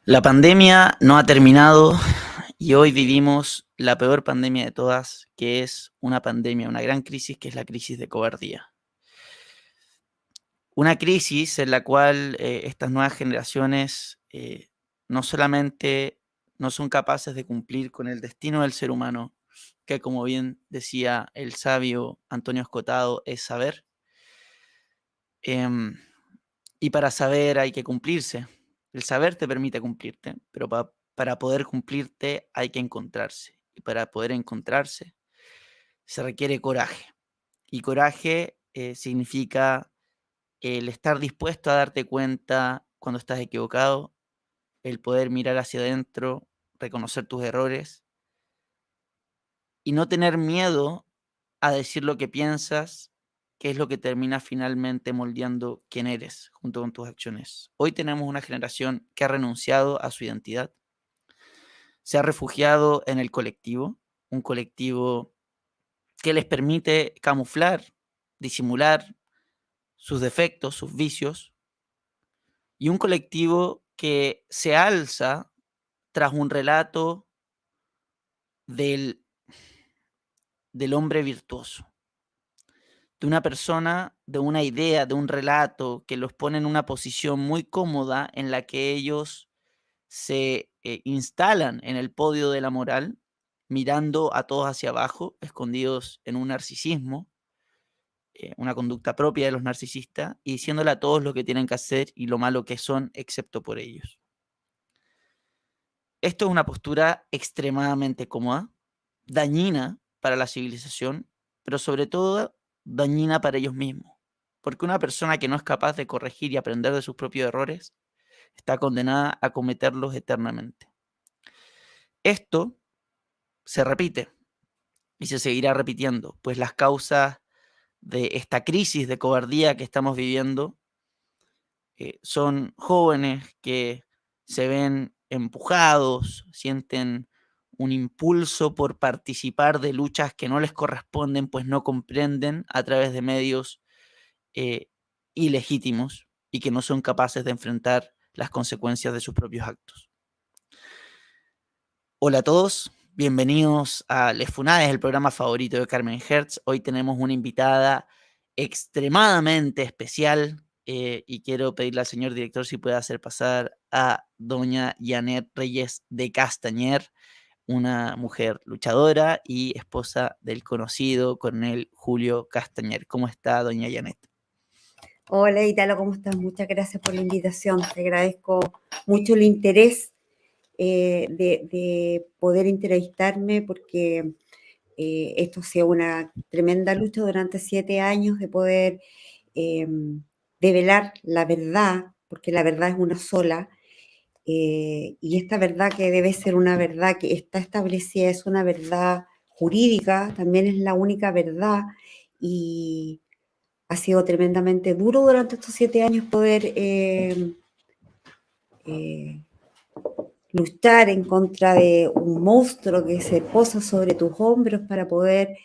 La pandemia no ha terminado y hoy vivimos la peor pandemia de todas, que es una pandemia, una gran crisis, que es la crisis de cobardía. Una crisis en la cual estas nuevas generaciones no solamente no son capaces de cumplir con el destino del ser humano, que como bien decía el sabio Antonio Escotado, es saber, em, y para saber hay que cumplirse. El saber te permite cumplirte, pero para poder cumplirte hay que encontrarse. Y para poder encontrarse se requiere coraje. Y coraje significa el estar dispuesto a darte cuenta cuando estás equivocado, el poder mirar hacia adentro, reconocer tus errores y no tener miedo a decir lo que piensas, que es lo que termina finalmente moldeando quién eres junto con tus acciones. Hoy tenemos una generación que ha renunciado a su identidad, se ha refugiado en el colectivo, un colectivo que les permite camuflar, disimular sus defectos, sus vicios, y un colectivo que se alza tras un relato del, del hombre virtuoso, de una persona, de una idea, de un relato que los pone en una posición muy cómoda en la que ellos se instalan en el podio de la moral, mirando a todos hacia abajo, escondidos en un narcisismo, una conducta propia de los narcisistas, y diciéndole a todos lo que tienen que hacer y lo malo que son, excepto por ellos. Esto es una postura extremadamente cómoda, dañina para la civilización, pero sobre todo dañina para ellos mismos. Porque una persona que no es capaz de corregir y aprender de sus propios errores está condenada a cometerlos eternamente. Esto se repite y se seguirá repitiendo, pues las causas de esta crisis de cobardía que estamos viviendo son jóvenes que se ven empujados, sienten un impulso por participar de luchas que no les corresponden, pues no comprenden a través de medios eh, ilegítimos y que no son capaces de enfrentar las consecuencias de sus propios actos. Hola a todos, bienvenidos a Les Funades, el programa favorito de Carmen Hertz. Hoy tenemos una invitada extremadamente especial y quiero pedirle al señor director si puede hacer pasar a doña Janet Reyes de Castañer, una mujer luchadora y esposa del conocido coronel Julio Castañer. ¿Cómo está doña Janet? Hola Italo, ¿cómo estás? Muchas gracias por la invitación. Te agradezco mucho el interés de poder entrevistarme porque esto ha sido una tremenda lucha durante 7 años de poder eh, develar la verdad, porque la verdad es una sola, y esta verdad que debe ser una verdad que está establecida, es una verdad jurídica, también es la única verdad, y ha sido tremendamente duro durante estos 7 años poder eh, luchar en contra de un monstruo que se posa sobre tus hombros para poder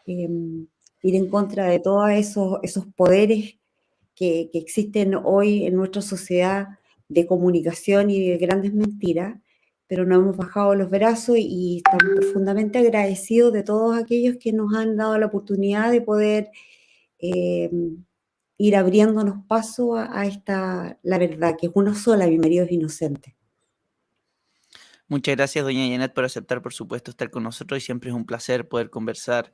eh, ir en contra de todos esos poderes que existen hoy en nuestra sociedad de comunicación y de grandes mentiras, pero no hemos bajado los brazos y estamos profundamente agradecidos de todos aquellos que nos han dado la oportunidad de poder eh, ir abriéndonos paso a esta, la verdad, que es una sola, mi marido es inocente. Muchas gracias, doña Janet, por aceptar, por supuesto, estar con nosotros y siempre es un placer poder conversar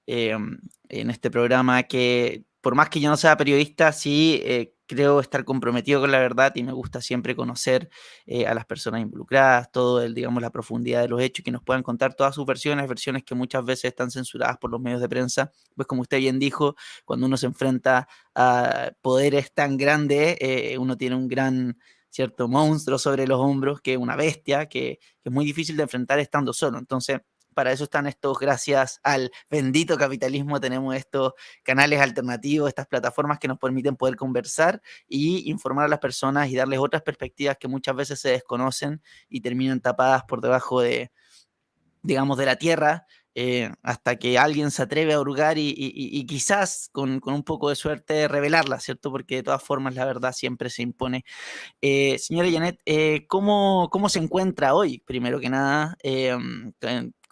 en este programa que, por más que yo no sea periodista, sí creo estar comprometido con la verdad y me gusta siempre conocer a las personas involucradas, todo el, digamos, la profundidad de los hechos, que nos puedan contar todas sus versiones, versiones que muchas veces están censuradas por los medios de prensa. Pues como usted bien dijo, cuando uno se enfrenta a poderes tan grandes, uno tiene un gran cierto monstruo sobre los hombros, que es una bestia, que es muy difícil de enfrentar estando solo. Entonces, para eso están estos, gracias al bendito capitalismo, tenemos estos canales alternativos, estas plataformas que nos permiten poder conversar y informar a las personas y darles otras perspectivas que muchas veces se desconocen y terminan tapadas por debajo de, digamos, de la tierra, hasta que alguien se atreve a hurgar y quizás con un poco de suerte revelarla, ¿cierto? Porque de todas formas la verdad siempre se impone. Señora Janet, ¿cómo se encuentra hoy, primero que nada?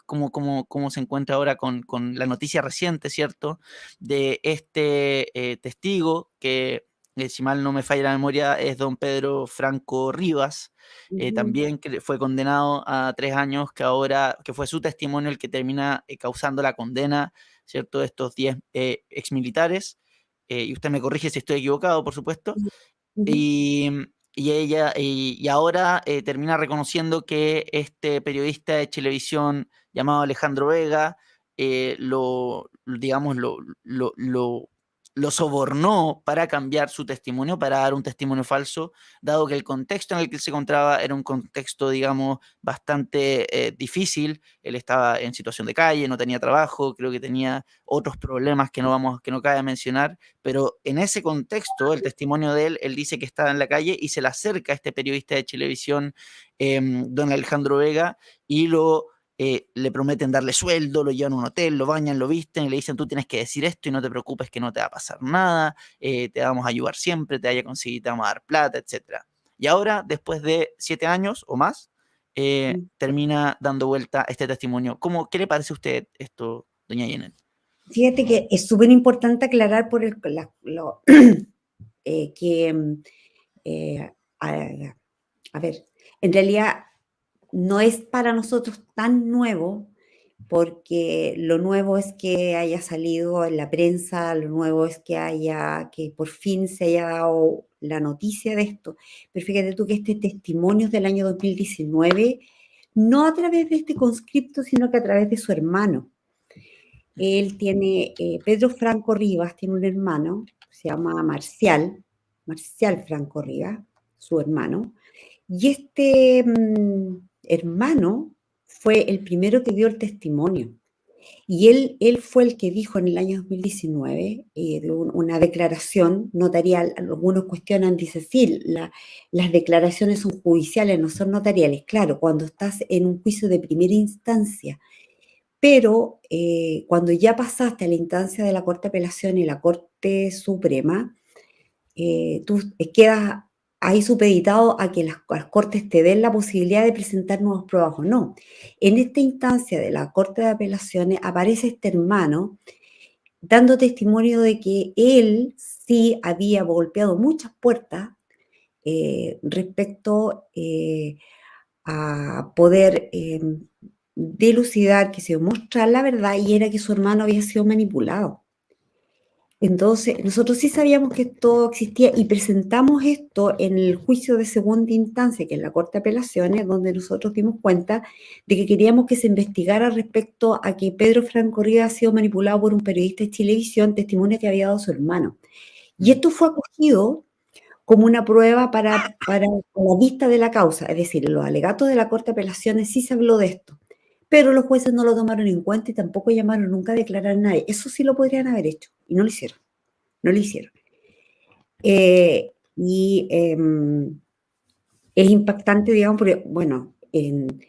¿Cómo se encuentra ahora con la noticia reciente, ¿cierto? De este testigo que, si mal no me falla la memoria, es don Pedro Franco Rivas, Ujú, también que fue condenado a 3 años, que ahora, que fue su testimonio el que termina causando la condena, ¿cierto? De estos 10 exmilitares. Y usted me corrige si estoy equivocado, por supuesto. ujú. Y, y ahora termina reconociendo que este periodista de televisión llamado Alejandro Vega digamos, lo sobornó para cambiar su testimonio, para dar un testimonio falso, dado que el contexto en el que él se encontraba era un contexto, digamos, bastante difícil. Él estaba en situación de calle, no tenía trabajo, creo que tenía otros problemas que no cabe mencionar, pero en ese contexto, el testimonio de él, él dice que estaba en la calle y se le acerca a este periodista de televisión, don Alejandro Vega, y le prometen darle sueldo, lo llevan a un hotel, lo bañan, lo visten y le dicen: tú tienes que decir esto y no te preocupes que no te va a pasar nada, te vamos a ayudar siempre, te vaya a conseguir, te vamos a dar plata, etcétera. Y ahora, después de 7 años o más, termina dando vuelta este testimonio. ¿Qué le parece a usted esto, doña Janet? Fíjate que es súper importante aclarar por que, eh, a, a ver, en realidad no es para nosotros tan nuevo, porque lo nuevo es que haya salido en la prensa, lo nuevo es que por fin se haya dado la noticia de esto. Pero fíjate tú que este testimonio es del año 2019, no a través de este conscripto, sino que a través de su hermano. Él tiene, Pedro Franco Rivas tiene un hermano, se llama Marcial Franco Rivas, su hermano, y este hermano fue el primero que dio el testimonio. Y él fue el que dijo en el año 2019, de una declaración notarial, algunos cuestionan, dice, sí, las declaraciones son judiciales, no son notariales. Claro, cuando estás en un juicio de primera instancia, pero cuando ya pasaste a la instancia de la Corte de Apelación y la Corte Suprema, tú quedas ahí supeditado a que las cortes te den la posibilidad de presentar nuevas pruebas o no. En esta instancia de la Corte de Apelaciones aparece este hermano dando testimonio de que él sí había golpeado muchas puertas respecto a poder dilucidar, que se mostrar la verdad, y era que su hermano había sido manipulado. Entonces, nosotros sí sabíamos que esto existía y presentamos esto en el juicio de segunda instancia, que es la Corte de Apelaciones, donde nosotros dimos cuenta de que queríamos que se investigara respecto a que Pedro Franco Rivas ha sido manipulado por un periodista de televisión, testimonio que había dado su hermano. Y Mm. esto fue acogido como una prueba para la vista de la causa, es decir, en los alegatos de la Corte de Apelaciones sí se habló de esto, pero los jueces no lo tomaron en cuenta y tampoco llamaron nunca a declarar a nadie. Eso sí lo podrían haber hecho y no lo hicieron, no lo hicieron. Y es impactante, digamos, porque, bueno, en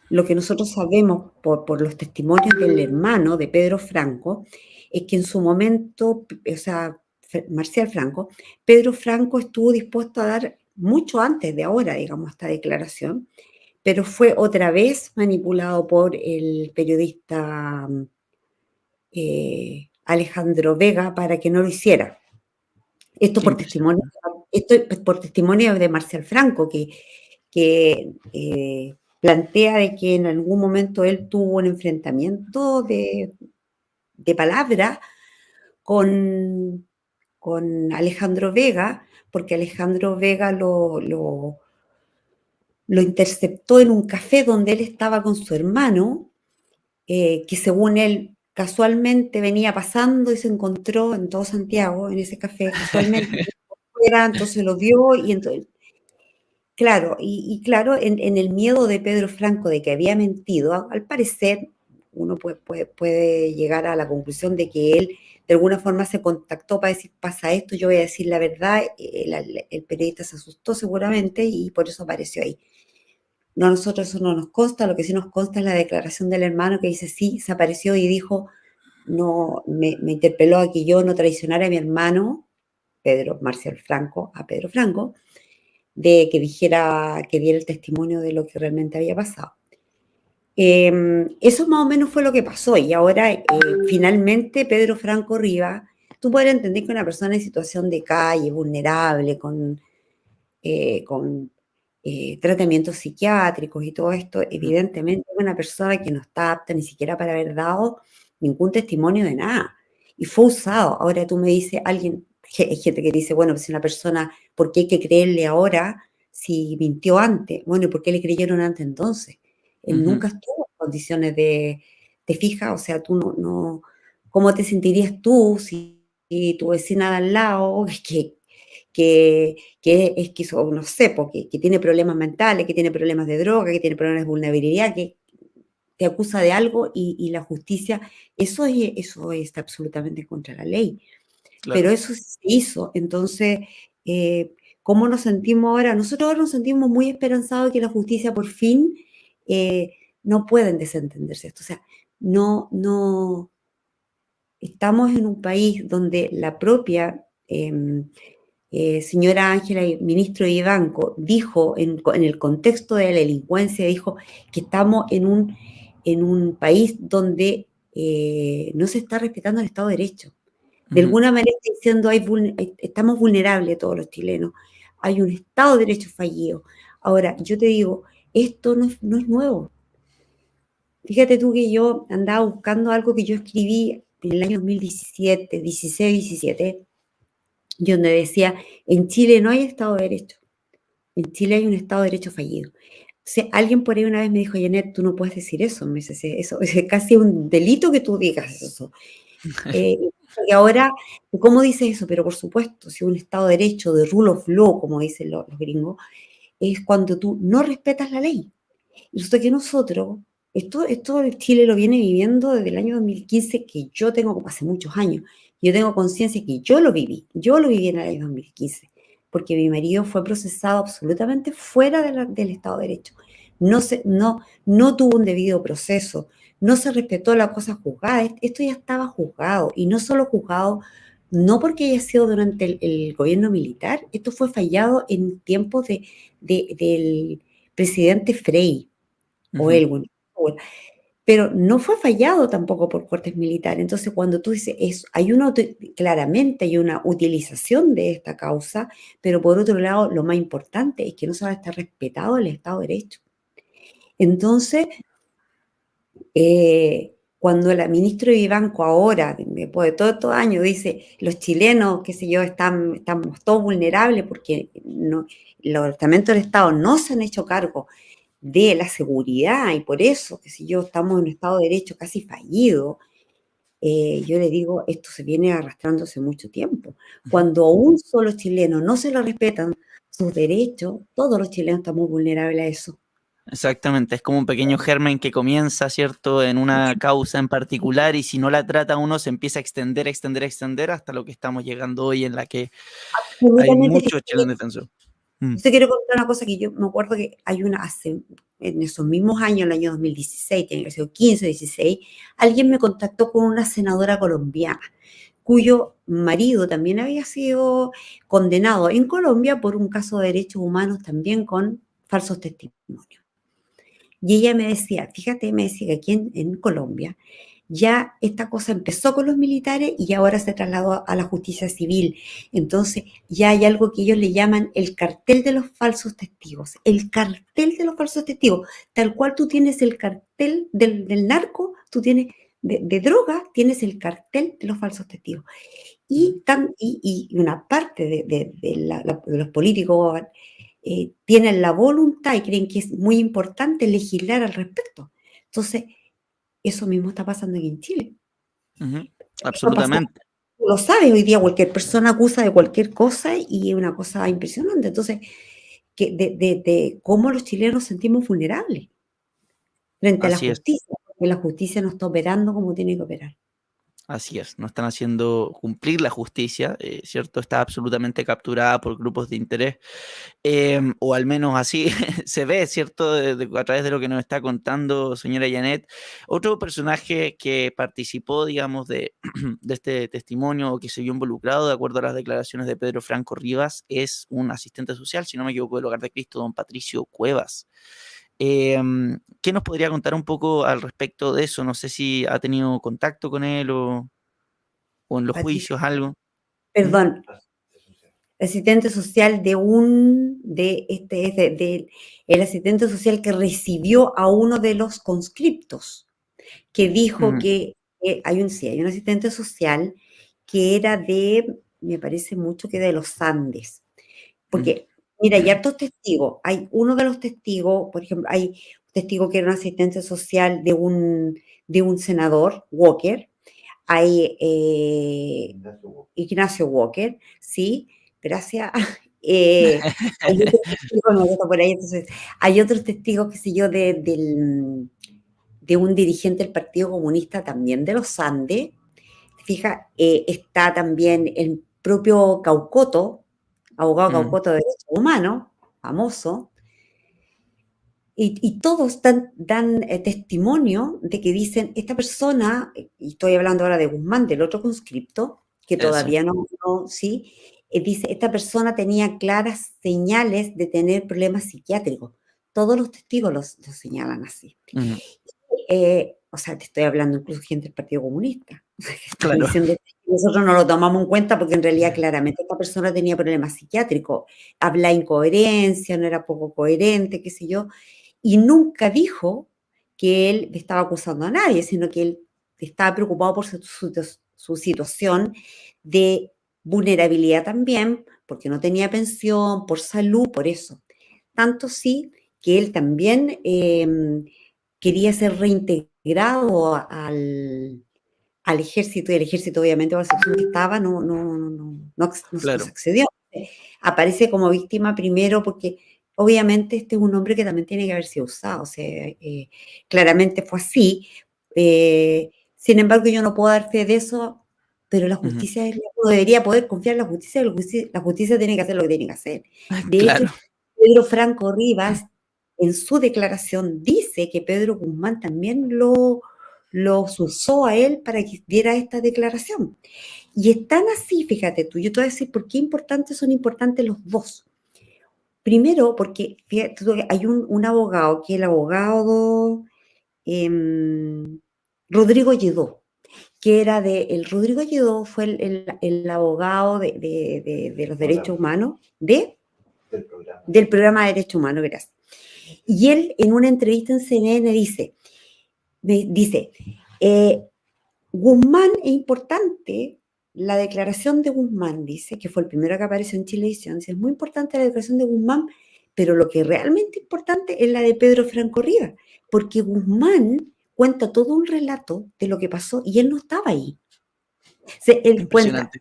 lo que nosotros sabemos por los testimonios del hermano de Pedro Franco, es que en su momento, o sea, Marcial Franco, Pedro Franco estuvo dispuesto a dar mucho antes de ahora, digamos, esta declaración, pero fue otra vez manipulado por el periodista Alejandro Vega para que no lo hiciera. Esto Qué por interesante. testimonio, esto por testimonio de Marcial Franco, que plantea de que en algún momento él tuvo un enfrentamiento de palabra con, con Alejandro Vega, porque Alejandro Vega lo interceptó en un café donde él estaba con su hermano, que según él casualmente venía pasando y se encontró en todo Santiago, en ese café, casualmente, entonces lo vio y entonces, claro, y claro, en el miedo de Pedro Franco de que había mentido, al parecer uno puede llegar a la conclusión de que él de alguna forma se contactó para decir: pasa esto, yo voy a decir la verdad, el periodista se asustó seguramente y por eso apareció ahí. no, a nosotros eso no nos consta, lo que sí nos consta es la declaración del hermano que dice, sí, se apareció y dijo, no, me interpeló a que yo no traicionara a mi hermano, Pedro Marcial Franco, a Pedro Franco, de que dijera, que diera el testimonio de lo que realmente había pasado. Eso más o menos fue lo que pasó y ahora finalmente Pedro Franco Riva, tú podrías entender que una persona en situación de calle, vulnerable, con tratamientos psiquiátricos y todo esto, Ujú, evidentemente es una persona que no está apta ni siquiera para haber dado ningún testimonio de nada. Y fue usado. Ahora tú me dices, hay gente que dice, bueno, pues una persona, ¿por qué hay que creerle ahora si mintió antes? Bueno, ¿y por qué le creyeron antes entonces? Él ujú, nunca estuvo en condiciones de, ¿te fijas? O sea, tú no, ¿cómo te sentirías tú si tu vecina de al lado, que es no sé, porque, que tiene problemas mentales, que tiene problemas de droga, que tiene problemas de vulnerabilidad, que te acusa de algo y la justicia, eso es absolutamente contra la ley. Pero claro, eso sí se hizo. Entonces, eh, ¿cómo nos sentimos ahora? Nosotros ahora nos sentimos muy esperanzados de que la justicia por fin eh, no pueden desentenderse esto. O sea, no, estamos en un país donde la propia señora Ángela, ministro de Banco, dijo en el contexto de la delincuencia, dijo que estamos en un país donde no se está respetando el Estado de Derecho. De ujú, alguna manera está diciendo, estamos vulnerables todos los chilenos, hay un Estado de Derecho fallido. Ahora, yo te digo, esto no es nuevo. Fíjate tú que yo andaba buscando algo que yo escribí en el año 2017, 16, 17, y donde decía, en Chile no hay Estado de Derecho, en Chile hay un Estado de Derecho fallido. Entonces, alguien por ahí una vez me dijo, Janet, tú no puedes decir eso, me dice, "Sí, eso es casi un delito que tú digas eso. Y ahora, ¿cómo dices eso? Pero por supuesto, si un Estado de Derecho, de rule of law, como dicen los gringos, es cuando tú no respetas la ley. Y resulta que nosotros, esto Chile lo viene viviendo desde el año 2015, que yo tengo, como hace muchos años, yo tengo conciencia que yo lo viví en el año 2015, porque mi marido fue procesado absolutamente fuera del Estado de Derecho. No tuvo un debido proceso, no se respetó la cosa juzgada, esto ya estaba juzgado, y no solo juzgado, no porque haya sido durante el gobierno militar, esto fue fallado en tiempos del presidente Frei o ujú. Elwin, pero no fue fallado tampoco por cortes militares. Entonces, cuando tú dices eso, claramente hay una utilización de esta causa, pero por otro lado, lo más importante es que no se va a estar respetado el Estado de Derecho. Entonces, cuando la ministra de Vivanco ahora, después de todo estos años, dice, los chilenos, qué sé yo, estamos todos vulnerables porque los estamentos del Estado no se han hecho cargo de la seguridad y por eso, qué sé yo, estamos en un Estado de Derecho casi fallido, yo le digo, esto se viene arrastrando hace mucho tiempo. Ujú. Cuando a un solo chileno no se le respetan sus derechos, todos los chilenos estamos vulnerables a eso. Exactamente, es como un pequeño germen que comienza, ¿cierto?, en una causa en particular y si no la trata uno se empieza a extender, extender, extender hasta lo que estamos llegando hoy en la que hay Absolutamente. muchos chilenos defensores. Mm, Yo te quiero contar una cosa que yo me acuerdo que en esos mismos años, el año 2016, tiene que ser 15, 16, alguien me contactó con una senadora colombiana, cuyo marido también había sido condenado en Colombia por un caso de derechos humanos también con falsos testimonios. Y ella me decía, fíjate, me decía que aquí en Colombia ya esta cosa empezó con los militares y ahora se trasladó a la justicia civil. Entonces ya hay algo que ellos le llaman el cartel de los falsos testigos. El cartel de los falsos testigos. Tal cual tú tienes el cartel del narco, tú tienes de droga, tienes el cartel de los falsos testigos. ujú. Y una parte de los políticos tienen la voluntad y creen que es muy importante legislar al respecto. Entonces, eso mismo está pasando aquí en Chile. Ujú, Va a pasar, absolutamente. tú lo sabes, hoy día cualquier persona acusa de cualquier cosa y es una cosa impresionante. Entonces, de cómo los chilenos nos sentimos vulnerables frente a la Así es. justicia, porque la justicia no está operando como tiene que operar. Así es, no están haciendo cumplir la justicia, ¿cierto? Está absolutamente capturada por grupos de interés, o al menos así se ve, ¿cierto? A través de lo que nos está contando señora Janet. Otro personaje que participó, digamos, de, de este testimonio o que se vio involucrado, de acuerdo a las declaraciones de Pedro Franco Rivas, es un asistente social, si no me equivoco, del Hogar de Cristo, don Patricio Cuevas. ¿Qué nos podría contar un poco al respecto de eso? No sé si ha tenido contacto con él o en los Patricio, juicios algo. ¿Mm? perdón, asistente social el asistente social que recibió a uno de los conscriptos, que dijo Mm, que hay un asistente social que era me parece mucho que de los Andes, mm, porque, mira, hay hartos testigos, hay uno de los testigos, por ejemplo, hay un testigo que era un asistente social de un senador, Walker, hay Ignacio Walker, sí, gracias. Hay otros testigos, no, está por ahí, entonces, hay otros testigos, qué sé yo, de un dirigente del Partido Comunista también de los Andes. Fija, está también el propio Caucoto, abogado mm, Caucoto de Derechos Humanos, famoso, y todos dan testimonio de que dicen, esta persona, y estoy hablando ahora de Guzmán, del otro conscripto, que eso. todavía sí, dice, esta persona tenía claras señales de tener problemas psiquiátricos. Todos los testigos los señalan así. Ujú, O sea, te estoy hablando incluso gente del Partido Comunista. O sea, que están claro. diciendo, nosotros no lo tomamos en cuenta porque en realidad claramente esta persona tenía problemas psiquiátricos, habla incoherencia, no era poco coherente, qué sé yo, y nunca dijo que él estaba acusando a nadie, sino que él estaba preocupado por su situación de vulnerabilidad también, porque no tenía pensión, por salud, por eso. Tanto sí que él también quería ser reintegrado al ejército, y el ejército obviamente por la situación que estaba no se Claro. accedió. Aparece como víctima primero porque obviamente este es un hombre que también tiene que haber sido usado, o sea, claramente fue así. Sin embargo, yo no puedo dar fe de eso, pero la Ujú, justicia uno debería poder confiar en la justicia tiene que hacer lo que tiene que hacer. De hecho, claro. Pedro Franco Rivas, en su declaración, dice que Pedro Guzmán también lo usó a él para que diera esta declaración. Y es tan así, fíjate tú, yo te voy a decir por qué son importantes los dos. Primero, porque fíjate tú, hay un abogado, que es el abogado em, Rodrigo Lledó, que el Rodrigo Lledó fue el abogado de los derechos humanos, del programa de derechos humanos, gracias. Y él en una entrevista en CNN dice, eh, Guzmán es importante, la declaración de Guzmán, dice, que fue el primero que apareció en Chilevisión, dice, es muy importante la declaración de Guzmán, pero lo que es realmente importante es la de Pedro Franco Rivas, porque Guzmán cuenta todo un relato de lo que pasó y él no estaba ahí. O sea, él cuenta, Impresionante.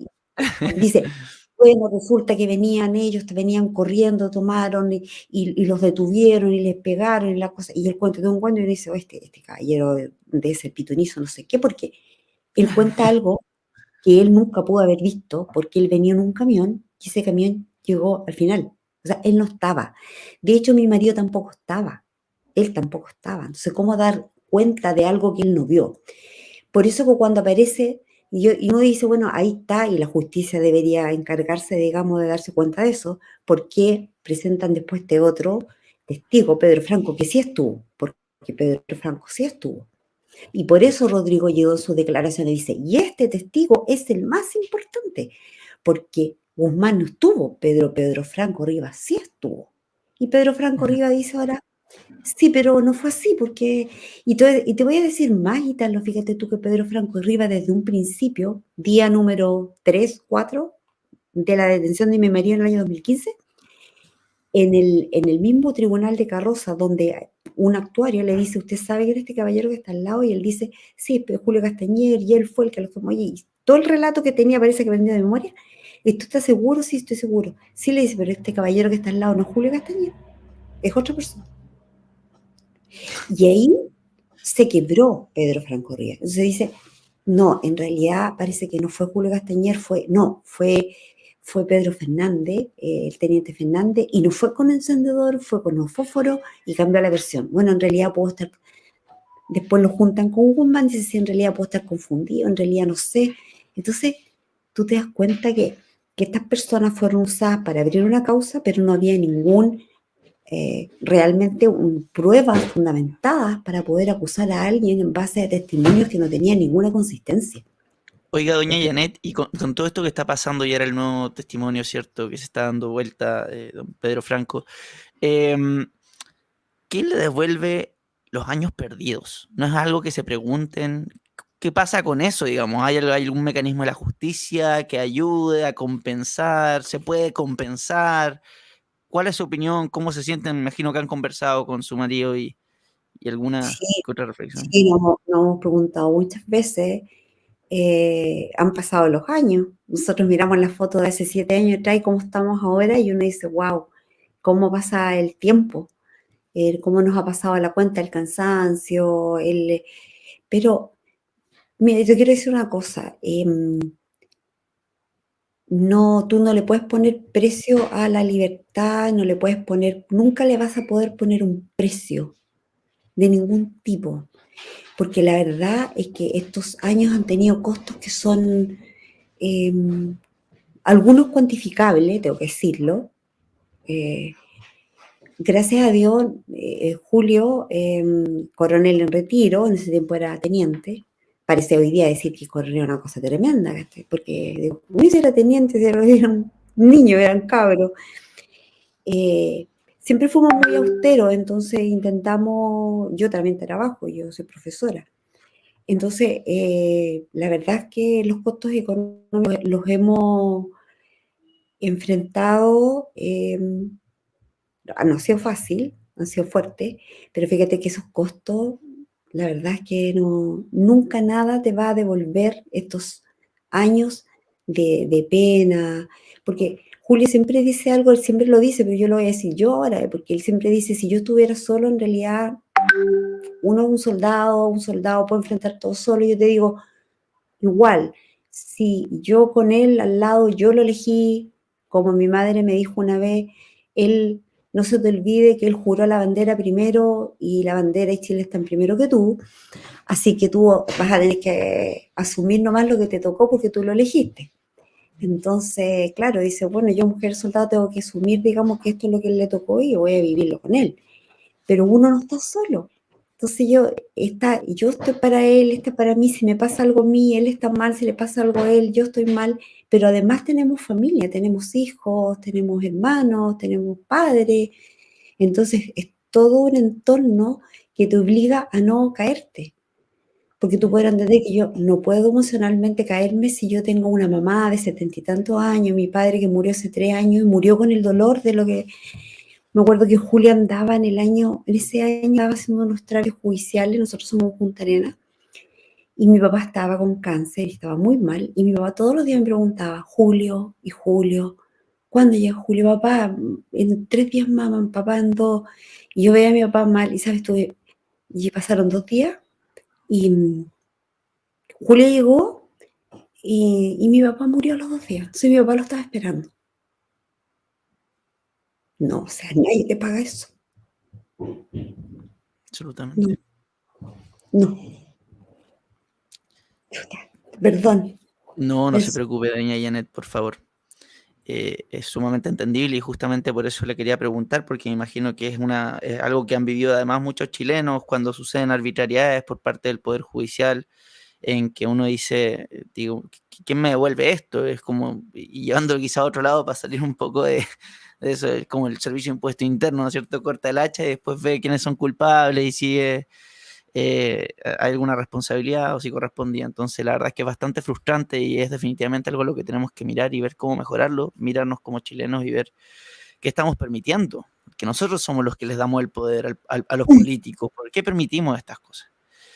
dice, bueno, resulta que venían corriendo, tomaron y los detuvieron y les pegaron y la cosa, y él cuenta de un cuento y dice, oh, este caballero de ese pitonizo, no sé qué, porque él cuenta algo que él nunca pudo haber visto porque él venía en un camión y ese camión llegó al final. O sea, él no estaba. De hecho, mi marido tampoco estaba. Él tampoco estaba. Entonces, ¿cómo dar cuenta de algo que él no vio? Por eso que cuando aparece y uno dice, bueno, ahí está, y la justicia debería encargarse, digamos, de darse cuenta de eso, porque presentan después este otro testigo, Pedro Franco, que sí estuvo, porque Pedro Franco sí estuvo. Y por eso Rodrigo llegó en su declaración y dice, y este testigo es el más importante, porque Guzmán no estuvo, Pedro Franco Rivas sí estuvo. Y Pedro Franco Ujú, Rivas dice ahora, sí, pero no fue así, porque, y te voy a decir más, Italo, fíjate tú que Pedro Franco Rivas desde un principio, día número 3 4 de la detención de mi marido en el año 2015, en el mismo tribunal de Carroza, donde un actuario le dice, ¿usted sabe que era este caballero que está al lado? Y él dice, sí, pero Julio Castañer, y él fue el que lo tomó. Y todo el relato que tenía parece que venía de memoria. ¿Y tú estás seguro? Sí, estoy seguro. Sí, le dice, pero este caballero que está al lado no es Julio Castañer, es otra persona. Y ahí se quebró Pedro Franco Rivas. Entonces dice, No, en realidad parece que no fue Julio Castañer, fue Pedro Fernández, el teniente Fernández, y no fue con encendedor, fue con un fósforo y cambió la versión. Bueno, en realidad puedo estar, después lo juntan con Guzmán, dice si en realidad puedo estar confundido, en realidad no sé. Entonces, tú te das cuenta que estas personas fueron usadas para abrir una causa, pero no había realmente pruebas fundamentadas para poder acusar a alguien en base a testimonios que no tenían ninguna consistencia. Oiga, doña Janet, y con todo esto que está pasando, y era el nuevo testimonio, ¿cierto?, que se está dando vuelta, don Pedro Franco, ¿qué le devuelve los años perdidos? ¿No es algo que se pregunten? ¿Qué pasa con eso, digamos? ¿Hay algún mecanismo de la justicia que ayude a compensar? ¿Se puede compensar? ¿Cuál es su opinión? ¿Cómo se sienten? Me imagino que han conversado con su marido y alguna Sí, que otra reflexión. sí, nos hemos preguntado muchas veces. Han pasado los años. Nosotros miramos las fotos de hace 7 años atrás y cómo estamos ahora y uno dice, wow, cómo pasa el tiempo, cómo nos ha pasado la cuenta, el cansancio, pero mira, yo quiero decir una cosa, no, tú no le puedes poner precio a la libertad, no le puedes poner, nunca le vas a poder poner un precio de ningún tipo, porque la verdad es que estos años han tenido costos que son eh, algunos cuantificables, tengo que decirlo. Eh, Gracias a Dios, Julio, coronel en retiro, en ese tiempo era teniente. Parece hoy día decir que coronel era una cosa tremenda, ¿cachai? Porque ni si era teniente, era un niño, eran cabros. Eh, Siempre fuimos muy austeros, entonces intentamos, yo también trabajo, yo soy profesora. Entonces, la verdad es que los costos económicos los hemos enfrentado, no ha sido fácil, han sido fuertes, pero fíjate que esos costos, la verdad es que no, nunca nada te va a devolver estos años de pena, porque Julio siempre dice algo, él siempre lo dice, pero yo lo voy a decir yo ahora, porque él siempre dice, si yo estuviera solo, en realidad uno es un soldado puede enfrentar todo solo, y yo te digo, igual, si yo con él al lado, yo lo elegí, como mi madre me dijo una vez, él, no se te olvide que él juró la bandera primero y la bandera y Chile están primero que tú, así que tú vas a tener que asumir nomás lo que te tocó porque tú lo elegiste. Entonces, claro, dice, bueno, yo mujer soldado tengo que asumir, digamos, que esto es lo que él le tocó y voy a vivirlo con él, pero uno no está solo. Entonces yo estoy para él, está para mí, si me pasa algo a mí, él está mal, si le pasa algo a él, yo estoy mal, pero además tenemos familia, tenemos hijos, tenemos hermanos, tenemos padres, entonces es todo un entorno que te obliga a no caerte, porque tú podrás entender que yo no puedo emocionalmente caerme si yo tengo una mamá de 70 y tantos años, mi padre que murió hace 3 años y murió con el dolor de lo que me acuerdo que Julia andaba en ese año estaba haciendo unos trámites judiciales, nosotros somos Punta Arenas, y mi papá estaba con cáncer y estaba muy mal, y mi papá todos los días me preguntaba, Julio y Julio, ¿cuándo llega Julio? Papá, en 3 días más, papá en 2, y yo veía a mi papá mal, y sabes tú, y pasaron 2 días, y Julio llegó, y mi papá murió a los 2 días, entonces mi papá lo estaba esperando. No, o sea, nadie te paga eso. No, Absolutamente. no, perdón. No, no se Es, preocupe, doña Janet, por favor. Es sumamente entendible y justamente por eso le quería preguntar, porque me imagino que es algo que han vivido además muchos chilenos cuando suceden arbitrariedades por parte del Poder Judicial, en que uno dice, digo, ¿quién me devuelve esto? Es como, y llevándolo quizá a otro lado para salir un poco de eso, es como el servicio de impuesto interno, ¿no es cierto? Corta el hacha y después ve quiénes son culpables y sigue hay alguna responsabilidad o si correspondía. Entonces, la verdad es que es bastante frustrante y es definitivamente algo a lo que tenemos que mirar y ver cómo mejorarlo, mirarnos como chilenos y ver qué estamos permitiendo, que nosotros somos los que les damos el poder a los políticos. ¿Por qué permitimos estas cosas?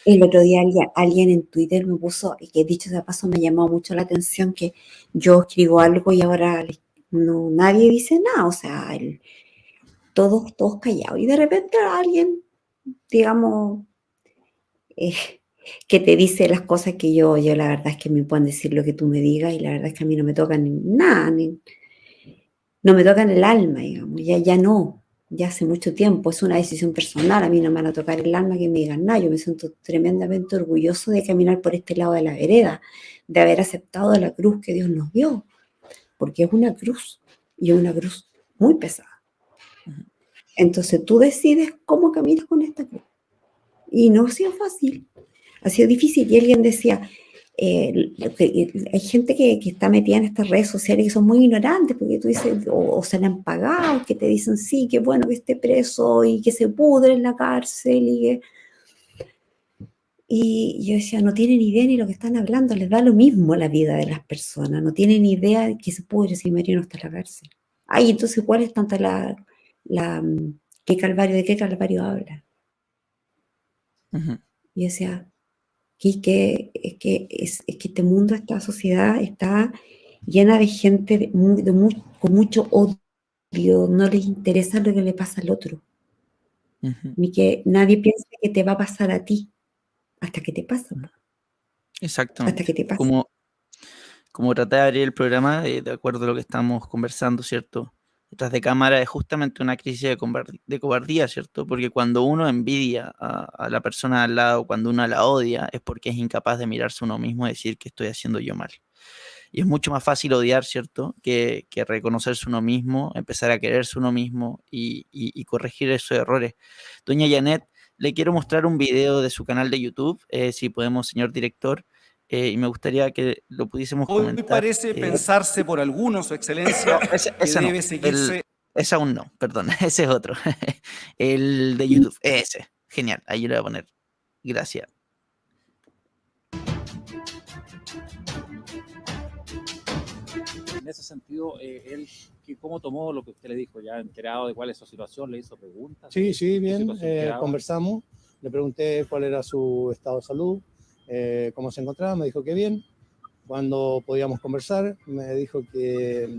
el otro día alguien en Twitter me puso, y que dicho de paso me llamó mucho la atención, que yo escribo algo y ahora no, nadie dice nada, o sea, todos callados. Y de repente alguien, digamos, que te dice las cosas que yo la verdad es que me pueden decir lo que tú me digas y la verdad es que a mí no me tocan nada, no me tocan el alma, digamos, ya no, ya hace mucho tiempo, es una decisión personal, a mí no me van a tocar el alma que me digan nada, yo me siento tremendamente orgulloso de caminar por este lado de la vereda, de haber aceptado la cruz que Dios nos dio, porque es una cruz, y es una cruz muy pesada. Entonces tú decides cómo caminas con esta cruz. Y no ha sido fácil, ha sido difícil. Y alguien decía, hay gente que está metida en estas redes sociales que son muy ignorantes, porque tú dices, o se le han pagado, que te dicen, sí, qué bueno que esté preso y que se pudre en la cárcel. Y yo decía, no tienen idea ni lo que están hablando, les da lo mismo la vida de las personas, no tienen idea de que se pudre si María no está en la cárcel. Ay, entonces, ¿cuál es tanta la, qué calvario, de qué calvario habla? Ujú. Y yo decía, es que este mundo, esta sociedad está llena de gente con mucho odio, no les interesa lo que le pasa al otro, Ujú. ni que nadie piense que te va a pasar a ti, hasta que te pasa, hasta Exactamente. que te pasa. Como traté de abrir el programa, de acuerdo a lo que estamos conversando, ¿cierto? Detrás de cámara es justamente una crisis de cobardía, ¿cierto? Porque cuando uno envidia a la persona al lado, cuando uno la odia, es porque es incapaz de mirarse a uno mismo y decir que estoy haciendo yo mal. Y es mucho más fácil odiar, ¿cierto? Que reconocerse uno mismo, empezar a quererse uno mismo y corregir esos errores. Doña Janet, le quiero mostrar un video de su canal de YouTube, si podemos, señor director, y me gustaría que lo pudiésemos Hoy comentar. parece pensarse por algunos, Su No, Excelencia, que ese no, debe seguirse. ese aún no, perdón, ese es otro. El de YouTube, ese. Genial, ahí lo voy a poner. Gracias. En ese sentido, él, ¿cómo tomó lo que usted le dijo? ¿Ya enterado de cuál es su situación? ¿Le hizo preguntas? Sí, sí, ¿Qué bien. situación quedaba? Conversamos. Le pregunté cuál era su estado de salud, cómo se encontraba. Me dijo que bien. Cuando podíamos conversar, me dijo que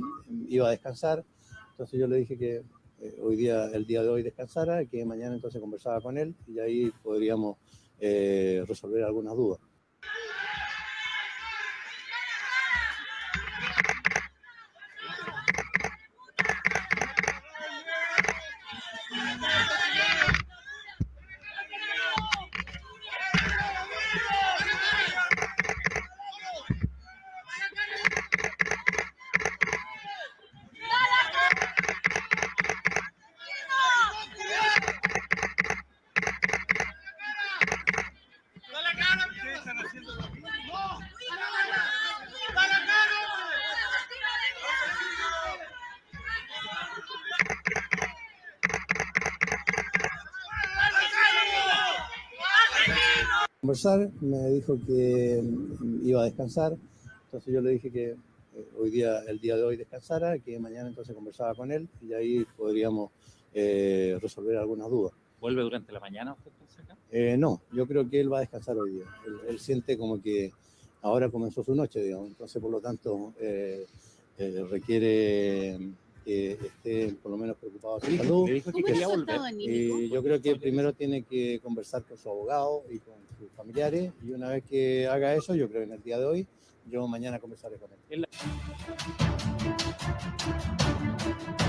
iba a descansar. Entonces yo le dije que el día de hoy descansara, que mañana entonces conversaba con él y ahí podríamos resolver algunas dudas. Conversar, me dijo que iba a descansar, entonces yo le dije que el día de hoy descansara, que mañana entonces conversaba con él y ahí podríamos resolver algunas dudas. ¿Vuelve durante la mañana usted entonces acá? No, yo creo que él va a descansar hoy día. Él siente como que ahora comenzó su noche, digamos, entonces por lo tanto requiere que esté por lo menos preocupado de su salud. Le dijo que quería volver. Y yo creo que primero tiene que conversar con su abogado y con sus familiares y una vez que haga eso, yo creo que en el día de hoy, yo mañana conversaré con él.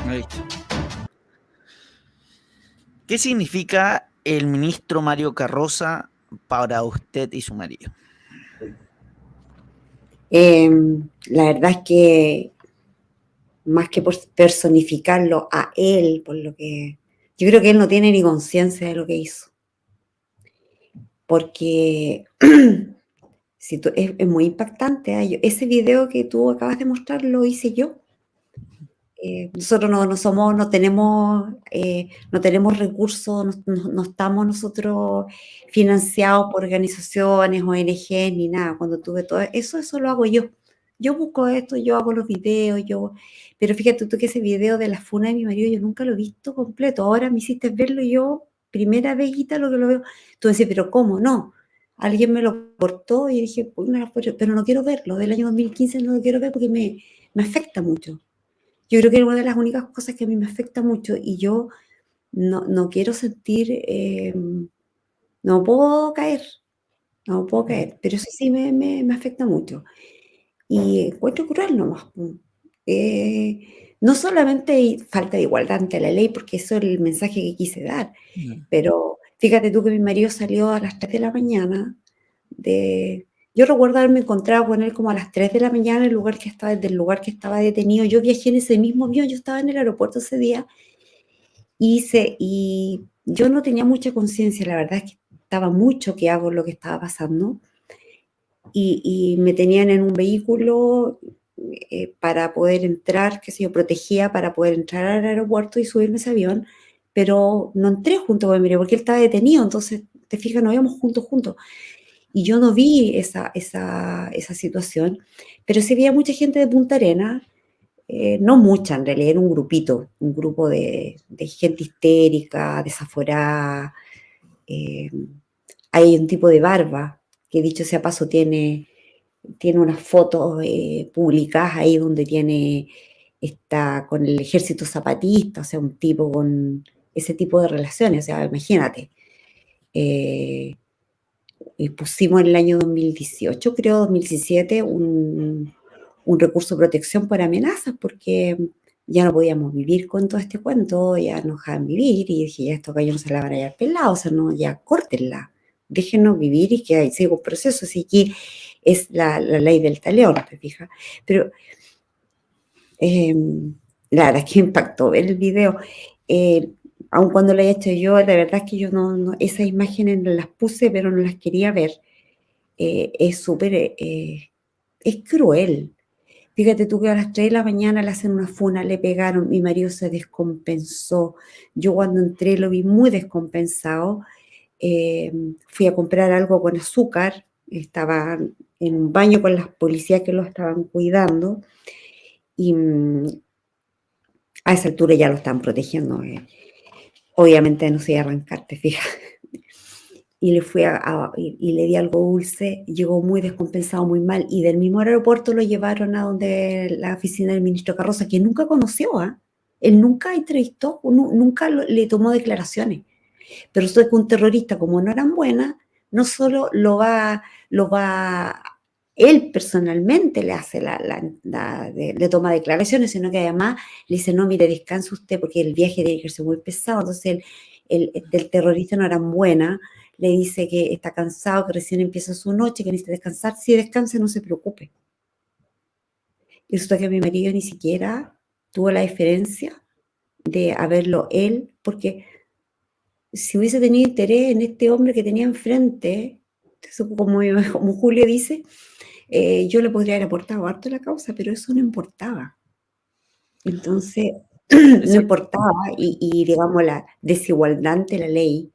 Ahí está. ¿Qué significa el ministro Mario Carroza para usted y su marido? La verdad es que más que por personificarlo a él, por lo que yo creo que él no tiene ni conciencia de lo que hizo. Porque es muy impactante. Ese video que tú acabas de mostrar lo hice yo. Nosotros no tenemos recursos, no estamos nosotros financiados por organizaciones, ONG, ni nada. Cuando tuve todo eso lo hago yo. Yo busco esto, yo hago los videos, pero fíjate tú que ese video de la funa de mi marido yo nunca lo he visto completo. Ahora me hiciste verlo y yo, primera vez, lo que lo veo. Tú decís, pero ¿cómo? No. Alguien me lo cortó y dije, "Uy, pero no quiero verlo. Del año 2015 no lo quiero ver porque me afecta mucho. Yo creo que es una de las únicas cosas que a mí me afecta mucho y yo no quiero sentir, no puedo caer, no puedo Ujú. creer, pero eso sí me afecta mucho. Y encuentro cruel nomás. No solamente hay falta de igualdad ante la ley, porque eso es el mensaje que quise dar, Mm. pero fíjate tú que mi marido salió a las 3 de la mañana de... Yo recuerdo haberme encontrado con él como a las 3 de la mañana en el lugar que estaba, del lugar que estaba detenido. Yo viajé en ese mismo avión, yo estaba en el aeropuerto ese día y yo no tenía mucha conciencia, la verdad es que estaba muy choqueada con lo que estaba pasando y me tenían en un vehículo para poder entrar, qué sé yo, protegía para poder entrar al aeropuerto y subirme a ese avión, pero no entré junto con mi marido porque él estaba detenido, entonces, te fijas, no íbamos juntos. Y yo no vi esa situación, pero sí había mucha gente de Punta Arenas, no mucha en realidad, era un grupito, un grupo de gente histérica, desaforada. eh, Hay un tipo de barba que dicho sea paso tiene unas fotos publicadas ahí donde está con el ejército zapatista, o sea, un tipo con ese tipo de relaciones, o sea, imagínate. Eh, y pusimos en el año 2018, creo, 2017, un recurso de protección por amenazas, porque ya no podíamos vivir con todo este cuento, ya nos dejaban vivir, y dije, ya estos gallos no se la van a llevar pelado, o sea, no, ya córtenla, déjenos vivir y que ahí siga un proceso, así que es la ley del talión, ¿te fijas? Pero eh, la verdad es que me impactó ver el video, eh, aun cuando lo haya hecho yo, la verdad es que yo esas imágenes no las puse, pero no las quería ver. Es súper, es cruel. Fíjate tú que a las 3 de la mañana le hacen una funa, le pegaron, mi marido se descompensó. Yo cuando entré lo vi muy descompensado. Eh, Fui a comprar algo con azúcar, estaba en un baño con las policías que lo estaban cuidando y a esa altura ya lo están protegiendo. Obviamente no se iba a arrancar, te fijas. Y y le di algo dulce, llegó muy descompensado, muy mal, y del mismo aeropuerto lo llevaron a donde la oficina del ministro Carroza, que nunca conoció, ¿ah? Él nunca entrevistó, nunca le tomó declaraciones, pero eso es que un terrorista, como no eran buenas, no solo él personalmente le hace le toma declaraciones, sino que además le dice, no, mire, descanse usted, porque el viaje tiene que ser muy pesado, entonces del terrorista no eran buenas, le dice que está cansado, que recién empieza su noche, que necesita descansar. Si descansa, no se preocupe. Y resulta que mi marido ni siquiera tuvo la diferencia de haberlo él, porque si hubiese tenido interés en este hombre que tenía enfrente, como Julio dice, yo le podría haber aportado harto a la causa, pero eso no importaba. Entonces, no Exacto. importaba, y digamos la desigualdad ante la ley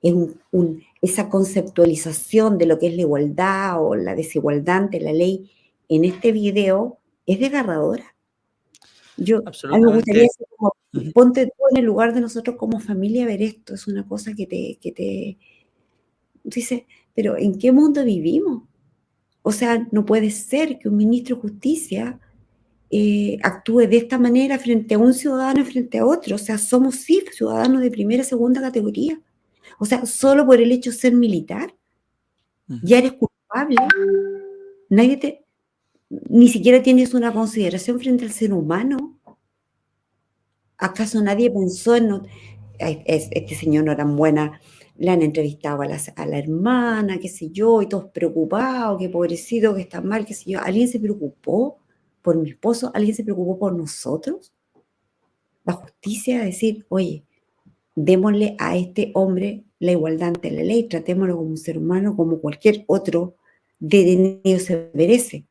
es esa conceptualización de lo que es la igualdad o la desigualdad ante la ley en este video es desgarradora. A mí me gustaría Absolutamente. decir como, Ujú. ponte tú en el lugar de nosotros como familia a ver esto, es una cosa que te dice, pero ¿en qué mundo vivimos? O sea, no puede ser que un ministro de justicia actúe de esta manera frente a un ciudadano y frente a otro. O sea, somos sí ciudadanos de primera y segunda categoría. O sea, solo por el hecho de ser militar, Ujú. ya eres culpable. Nadie te, Ni siquiera tienes una consideración frente al ser humano. ¿Acaso nadie pensó en este señor no era buena? Le han entrevistado a la hermana, qué sé yo, y todos preocupados, qué pobrecito, que está mal, qué sé yo. ¿Alguien se preocupó por mi esposo? ¿Alguien se preocupó por nosotros? La justicia, decir, oye, démosle a este hombre la igualdad ante la ley, tratémoslo como un ser humano, como cualquier otro detenido se merece.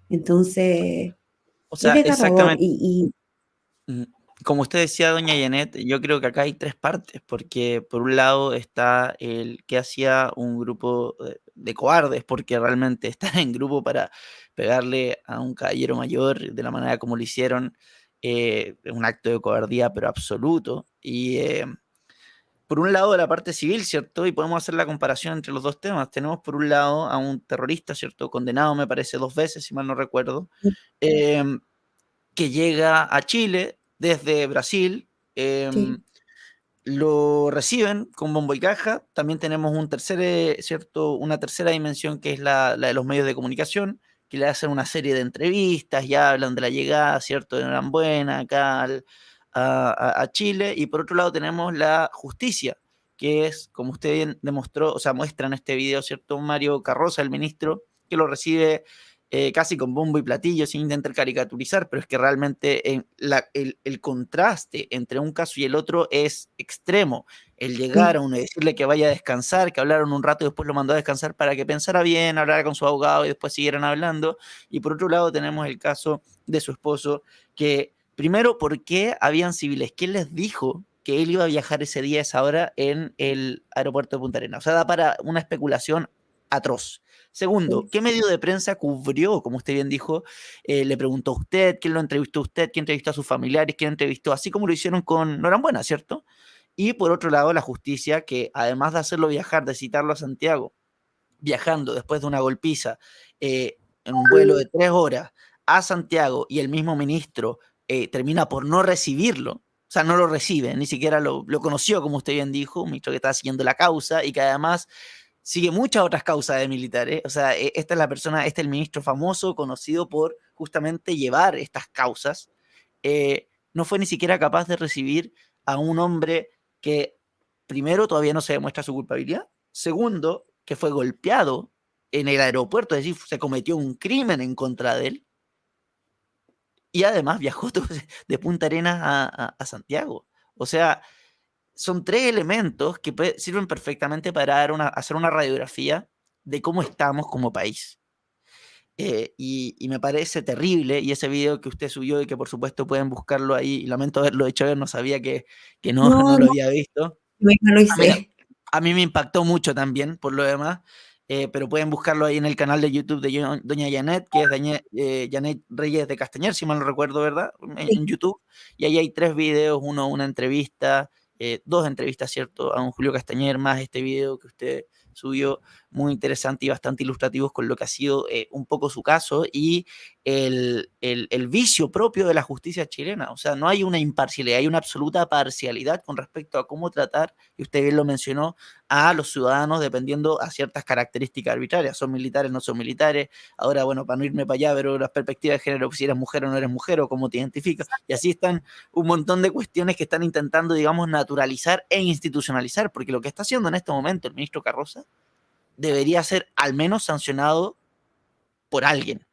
Entonces, O es sea, desgarrador exactamente. Ujú. Como usted decía, doña Janet, yo creo que acá hay tres partes, porque por un lado está el que hacía un grupo de cobardes, porque realmente estar en grupo para pegarle a un caballero mayor de la manera como lo hicieron, es un acto de cobardía, pero absoluto. Y por un lado la parte civil, ¿cierto? Y podemos hacer la comparación entre los dos temas. Tenemos por un lado a un terrorista, ¿cierto? Condenado, me parece, 2 veces, si mal no recuerdo. em, que llega a Chile desde Brasil, sí, em, lo reciben con bombo y caja. También tenemos una tercera dimensión que es la de los medios de comunicación, que le hacen una serie de entrevistas, ya hablan de la llegada, ¿cierto?, de Norambuena acá a Chile. Y por otro lado tenemos la justicia, que es, como usted bien demostró, o sea, muestra en este video, ¿cierto?, Mario Carroza, el ministro, que lo recibe casi con bombo y platillo, sin intentar caricaturizar, pero es que realmente el contraste entre un caso y el otro es extremo. El llegar a uno y decirle que vaya a descansar, que hablaron un rato y después lo mandó a descansar para que pensara bien, hablara con su abogado y después siguieran hablando. Y por otro lado tenemos el caso de su esposo, que primero, ¿por qué habían civiles? ¿Quién les dijo que él iba a viajar ese día, esa hora, en el aeropuerto de Punta Arenas? O sea, da para una especulación atroz. Segundo, ¿qué medio de prensa cubrió, como usted bien dijo, le preguntó a usted, quién lo entrevistó a usted, quién entrevistó a sus familiares, quién entrevistó, así como lo hicieron con Norambuena, ¿cierto? Y por otro lado, la justicia, que además de hacerlo viajar, de citarlo a Santiago, viajando después de una golpiza en un vuelo de 3 horas a Santiago, y el mismo ministro termina por no recibirlo, o sea, no lo recibe, ni siquiera lo conoció, como usted bien dijo, un ministro que estaba siguiendo la causa y que además sigue muchas otras causas de militares. O sea, esta es la persona, este es el ministro famoso, conocido por justamente llevar estas causas. No fue ni siquiera capaz de recibir a un hombre que, primero, todavía no se demuestra su culpabilidad. Segundo, que fue golpeado en el aeropuerto, es decir, se cometió un crimen en contra de él. Y además viajó de Punta Arenas a Santiago. O sea, son 3 elementos que sirven perfectamente para hacer una radiografía de cómo estamos como país. Y me parece terrible, y ese video que usted subió y que por supuesto pueden buscarlo ahí, y lamento haberlo hecho ver, no sabía que no, No, no lo no, había visto. yo misma lo Mira, hice. a mí me impactó mucho también, por lo demás, pero pueden buscarlo ahí en el canal de YouTube de doña Janet, que es Janet Reyes de Castañer, si mal no recuerdo, ¿verdad? Sí. En YouTube, y ahí hay 3 videos, una entrevista, 2 entrevistas, ¿cierto?, a don Julio Castañer, más este video que usted subió, muy interesante y bastante ilustrativos con lo que ha sido un poco su caso y el vicio propio de la justicia chilena. O sea, no hay una imparcialidad, hay una absoluta parcialidad con respecto a cómo tratar, y usted bien lo mencionó, a los ciudadanos dependiendo a ciertas características arbitrarias. Son militares, no son militares. Ahora, bueno, para no irme para allá, pero las perspectivas de género, si eres mujer o no eres mujer, o cómo te identificas. Y así están un montón de cuestiones que están intentando, digamos, naturalizar e institucionalizar, porque lo que está haciendo en este momento el ministro Carroza debería ser al menos sancionado por alguien.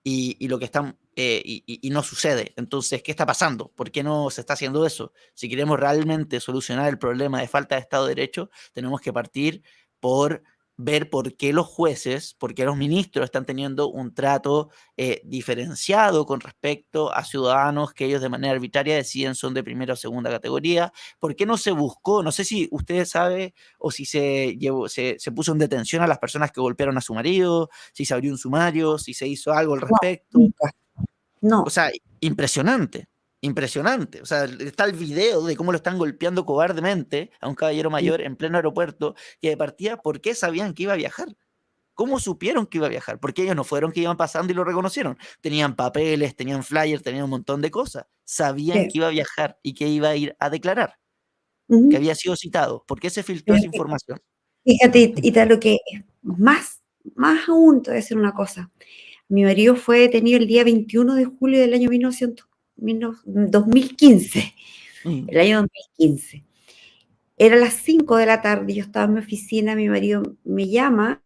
Y lo que están y no sucede. Entonces, ¿qué está pasando? ¿Por qué no se está haciendo eso? Si queremos realmente solucionar el problema de falta de Estado de Derecho, tenemos que partir por ver por qué los jueces, por qué los ministros están teniendo un trato diferenciado con respecto a ciudadanos que ellos de manera arbitraria deciden son de primera o segunda categoría. ¿Por qué no se buscó? No sé si usted sabe o si se puso en detención a las personas que golpearon a su marido, si se abrió un sumario, si se hizo algo al No, respecto. nunca. No. O sea, impresionante, impresionante. O sea, está el video de cómo lo están golpeando cobardemente a un caballero mayor en pleno aeropuerto, que de partida, ¿por qué sabían que iba a viajar? ¿Cómo supieron que iba a viajar? Porque ellos no fueron que iban pasando y lo reconocieron. Tenían papeles, tenían flyers, tenían un montón de cosas. Sabían Sí. que iba a viajar y que iba a ir a declarar, que Ujú. había sido citado. ¿Por qué se filtró Pero esa información? fíjate, y tal lo que es más aún, te voy a decir una cosa. Mi marido fue detenido el día 21 de julio del año 2015, Mm. el año 2015. Era las 5 de la tarde, yo estaba en mi oficina, mi marido me llama,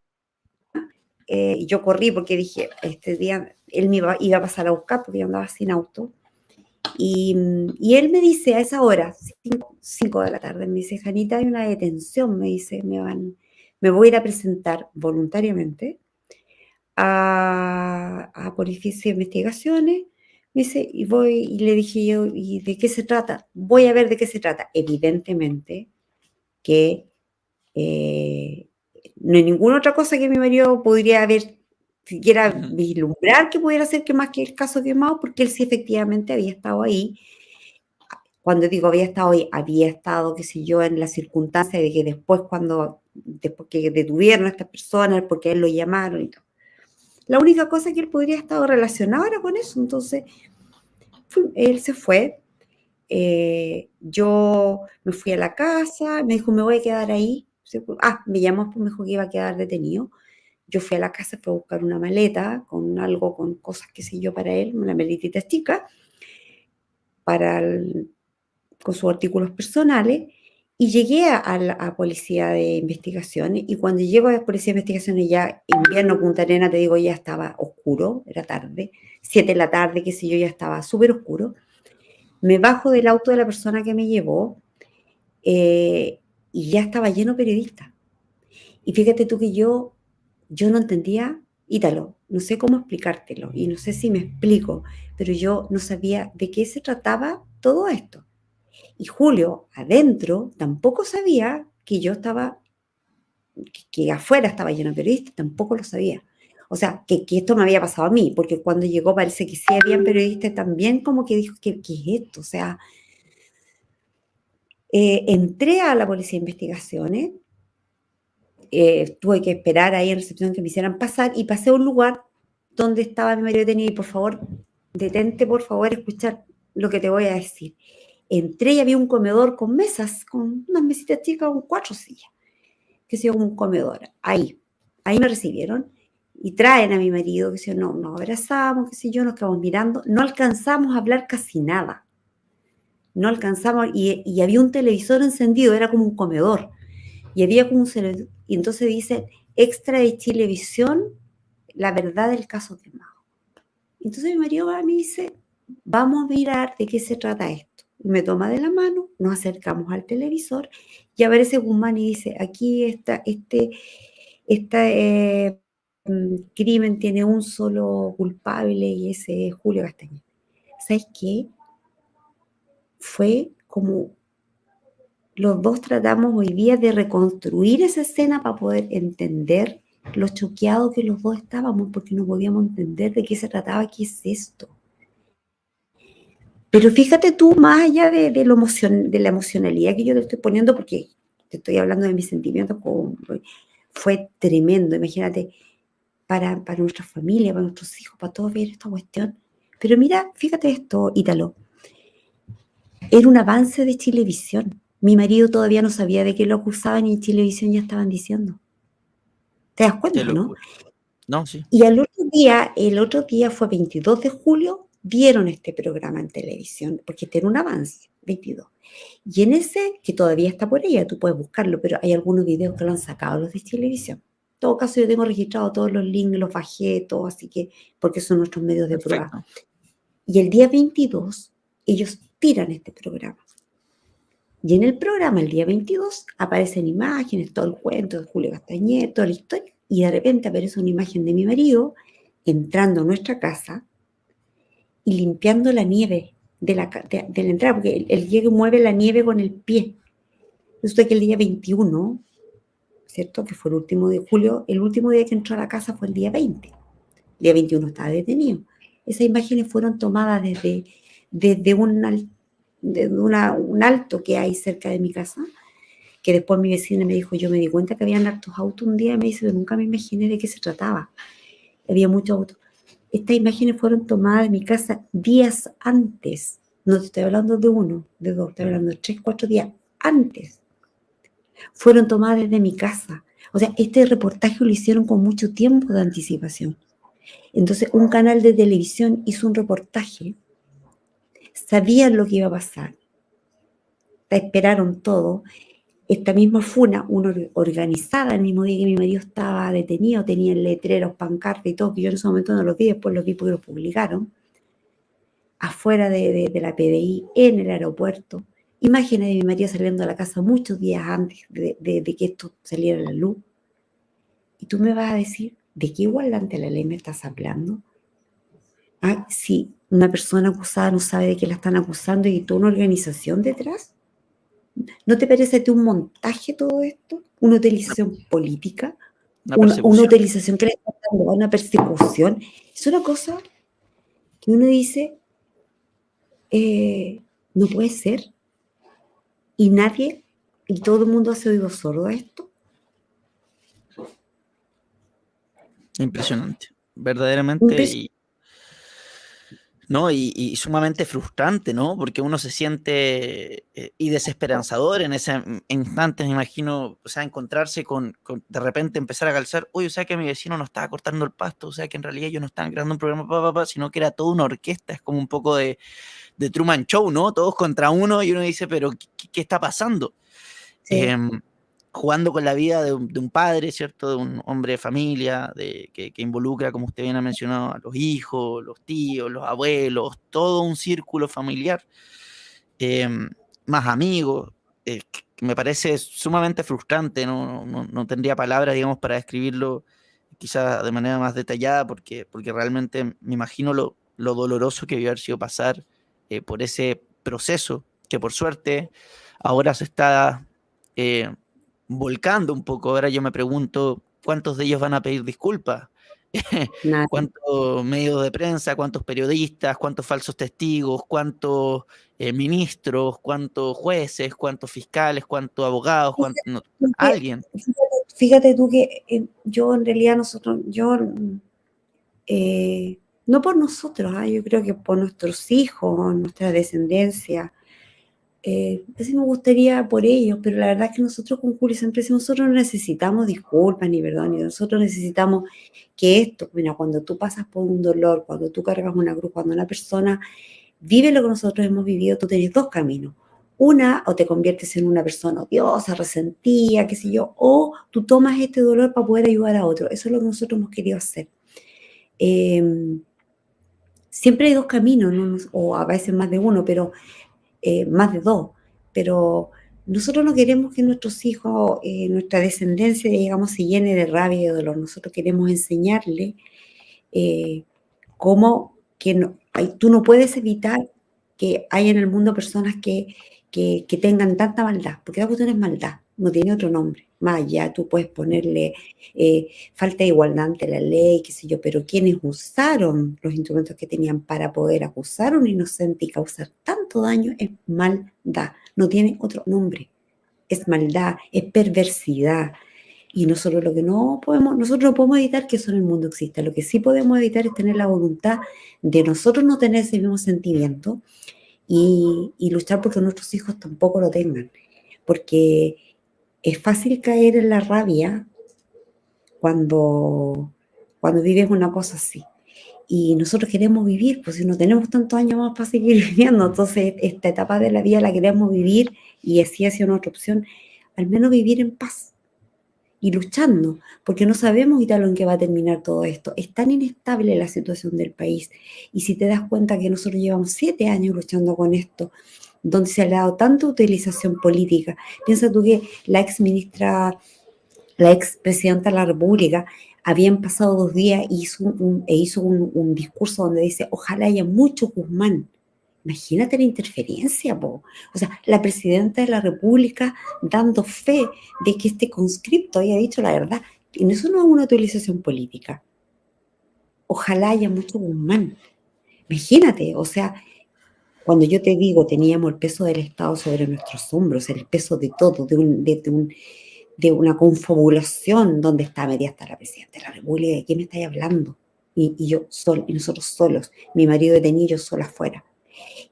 y yo corrí porque dije, este día él me iba a pasar a buscar porque yo andaba sin auto. Y él me dice a esa hora, 5 de la tarde, me dice, Janita, hay una detención, me dice, me voy a ir a presentar voluntariamente a Policía de Investigaciones, me dice, y le dije yo, ¿y de qué se trata? Voy a ver de qué se trata. Evidentemente que no hay ninguna otra cosa que mi marido podría haber, siquiera vislumbrar que pudiera ser que más que el caso quemado, porque él sí efectivamente había estado ahí. Cuando digo había estado ahí, había estado, qué sé yo, en la circunstancia de que después que detuvieron a estas personas, porque a él lo llamaron y todo. La única cosa que él podría haber estado relacionado era con eso. Entonces, él se fue, yo me fui a la casa, me dijo, me voy a quedar ahí. Me llamó, me dijo que iba a quedar detenido. Yo fui a la casa, fui a buscar una maleta con algo, con cosas, qué sé yo, para él, una maletita chica, con sus artículos personales, y llegué a la Policía de Investigaciones, y cuando llego a la Policía de Investigaciones, ya invierno, Punta Arenas, te digo, ya estaba oscuro, era tarde, 7 de la tarde, qué sé yo, ya estaba súper oscuro. Me bajo del auto de la persona que me llevó, y ya estaba lleno de periodistas. Y fíjate tú que yo no entendía, Ítalo, no sé cómo explicártelo, y no sé si me explico, pero yo no sabía de qué se trataba todo esto. Y Julio, adentro, tampoco sabía que yo estaba, que afuera estaba lleno de periodistas, tampoco lo sabía. O sea, que esto me había pasado a mí, porque cuando llegó parece que sí habían periodistas también, como que dijo, ¿qué es esto? O sea, entré a la Policía de Investigaciones, tuve que esperar ahí en recepción que me hicieran pasar, y pasé a un lugar donde estaba mi marido detenido, y por favor, detente, por favor, escuchar lo que te voy a decir. Entré y había un comedor con mesas, con unas mesitas chicas, con 4 sillas, que se como un comedor. Ahí me recibieron y traen a mi marido, que se no, nos abrazamos, qué sé yo, nos quedamos mirando, no alcanzamos a hablar casi nada. No alcanzamos, y había un televisor encendido, era como un comedor, y había como y entonces dice, extra de Chilevisión, la verdad del caso de Mago. Entonces mi marido va y me dice, vamos a mirar de qué se trata esto. Y me toma de la mano, nos acercamos al televisor, y aparece Guzmán y dice, aquí está, crimen tiene un solo culpable, y ese es Julio Castañeda. ¿Sabes qué? Fue como los dos tratamos hoy día de reconstruir esa escena para poder entender lo choqueados que los dos estábamos, porque no podíamos entender de qué se trataba, qué es esto. Pero fíjate tú, más allá de la emocionalidad que yo te estoy poniendo, porque te estoy hablando de mis sentimientos, fue tremendo, imagínate, para nuestra familia, para nuestros hijos, para todos ver esta cuestión. Pero mira, fíjate esto, Ítalo, era un avance de Chilevisión. Mi marido todavía no sabía de qué lo acusaban, y en Chilevisión ya estaban diciendo. ¿Te das Qué cuenta, no? locura. No, sí. Y el otro día fue 22 de julio, vieron este programa en televisión, porque este era un avance, 22. Y en ese, que todavía está por ella, tú puedes buscarlo, pero hay algunos videos que lo han sacado los de Chilevisión. En todo caso, yo tengo registrado todos los links, los bajé, todo, así que, porque son nuestros medios de prueba. Perfecto. Y el día 22, ellos tiran este programa. Y en el programa, el día 22, aparecen imágenes, todo el cuento de Julio Castañeda, toda la historia, y de repente aparece una imagen de mi marido entrando a nuestra casa y limpiando la nieve de la entrada, porque él llega y mueve la nieve con el pie. Resulta que el día 21, ¿cierto? Que fue el último de julio, el último día que entró a la casa fue el día 20. El día 21 estaba detenido. Esas imágenes fueron tomadas desde un alto que hay cerca de mi casa, que después mi vecina me dijo, yo me di cuenta que habían hartos autos un día, y me dice, pero nunca me imaginé de qué se trataba. Había muchos autos. Estas imágenes fueron tomadas de mi casa días antes. No te estoy hablando de 1, de 2, estoy hablando de 3, 4 días antes. Fueron tomadas desde mi casa. O sea, este reportaje lo hicieron con mucho tiempo de anticipación. Entonces, un canal de televisión hizo un reportaje, sabían lo que iba a pasar, esperaron todo. Esta misma funa, una organizada el mismo día que mi marido estaba detenido, tenían letreros, pancartas y todo, que yo en ese momento no los vi, después los vi porque los publicaron, afuera de la PDI, en el aeropuerto, imágenes de mi marido saliendo a la casa muchos días antes de que esto saliera a la luz. Y tú me vas a decir, ¿de qué igualdad ante la ley me estás hablando? Si una persona acusada no sabe de qué la están acusando y toda una organización detrás. ¿No te parece a ti un montaje todo esto? ¿Una utilización política? Una ¿Una persecución. utilización que le está dando a una persecución? Es una cosa que uno dice, no puede ser. Y nadie, y todo el mundo hace oído sordo a esto. Impresionante. Verdaderamente. Impresionante. ¿no? Y sumamente frustrante, ¿no? Porque uno se siente y desesperanzador en ese instante, me imagino, o sea, encontrarse con de repente empezar a calzar, oye, o sea que mi vecino no estaba cortando el pasto, o sea que en realidad ellos no estaban creando un programa, sino que era toda una orquesta, es como un poco de Truman Show, ¿no? Todos contra uno y uno dice, pero ¿qué está pasando? Sí. Jugando con la vida de un padre, ¿cierto? De un hombre de familia, que involucra, como usted bien ha mencionado, a los hijos, los tíos, los abuelos, todo un círculo familiar, más amigos, que me parece sumamente frustrante, no tendría palabras, digamos, para describirlo quizás de manera más detallada, porque realmente me imagino lo doloroso que debió haber sido pasar por ese proceso, que por suerte ahora se está eh, volcando un poco. Ahora yo me pregunto cuántos de ellos van a pedir disculpas, Nada. cuántos medios de prensa, cuántos periodistas, cuántos falsos testigos, cuántos ministros, cuántos jueces, cuántos fiscales, cuántos abogados, Fíjate, alguien. fíjate tú que yo en realidad no por nosotros, yo creo que por nuestros hijos, nuestra descendencia, sí me gustaría por ellos, pero la verdad es que nosotros con Julio siempre decimos, nosotros no necesitamos disculpas ni perdón, ni nosotros necesitamos que esto, mira, cuando tú pasas por un dolor, cuando tú cargas una cruz, cuando una persona vive lo que nosotros hemos vivido, tú tienes dos caminos. Una, o te conviertes en una persona odiosa, resentida, qué sé yo, o tú tomas este dolor para poder ayudar a otro. Eso es lo que nosotros hemos querido hacer. Eh, Siempre hay dos caminos, ¿no? O a veces más de uno, pero más de dos. Pero nosotros no queremos que nuestros hijos, nuestra descendencia, digamos, se llene de rabia y de dolor. Nosotros queremos enseñarle cómo que tú no puedes evitar que haya en el mundo personas que tengan tanta maldad, porque la cuestión es maldad, no tiene otro nombre. Más allá, tú puedes ponerle falta de igualdad ante la ley, qué sé yo, pero quienes usaron los instrumentos que tenían para poder acusar a un inocente y causar tanto daño es maldad, no tiene otro nombre. Es maldad, es perversidad. Y nosotros nosotros no podemos evitar que eso en el mundo exista. Lo que sí podemos evitar es tener la voluntad de nosotros no tener ese mismo sentimiento y luchar porque nuestros hijos tampoco lo tengan. Porque es fácil caer en la rabia cuando vives una cosa así. Y nosotros queremos vivir, pues si no tenemos tantos años más para seguir viviendo, entonces esta etapa de la vida la queremos vivir y así ha sido nuestra opción, al menos vivir en paz y luchando, porque no sabemos, Italo, en qué va a terminar todo esto. Es tan inestable la situación del país. Y si te das cuenta que nosotros llevamos 7 años luchando con esto, donde se le ha dado tanta utilización política, piensa tú que la ex presidenta de la República, habían pasado 2 días y hizo un discurso donde dice, ojalá haya mucho Guzmán. Imagínate la interferencia, po. O sea, la presidenta de la República dando fe de que este conscripto haya dicho la verdad. Y eso no es una utilización política. Ojalá haya mucho Guzmán. Imagínate, o sea, cuando yo te digo teníamos el peso del Estado sobre nuestros hombros, el peso de todo, de una confabulación donde está metida hasta la presidenta de la República, ¿de qué me estáis hablando? Y nosotros solos, mi marido detenido y yo sola afuera.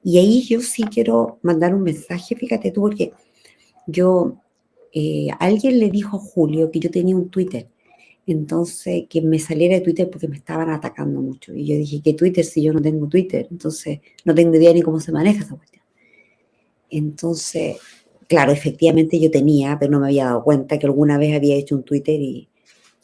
Y ahí yo sí quiero mandar un mensaje, fíjate tú, porque alguien le dijo a Julio que yo tenía un Twitter, entonces que me saliera de Twitter porque me estaban atacando mucho. Y yo dije, ¿qué Twitter si yo no tengo Twitter? Entonces no tengo idea ni cómo se maneja esa cuestión. Entonces, claro, efectivamente yo tenía, pero no me había dado cuenta que alguna vez había hecho un Twitter y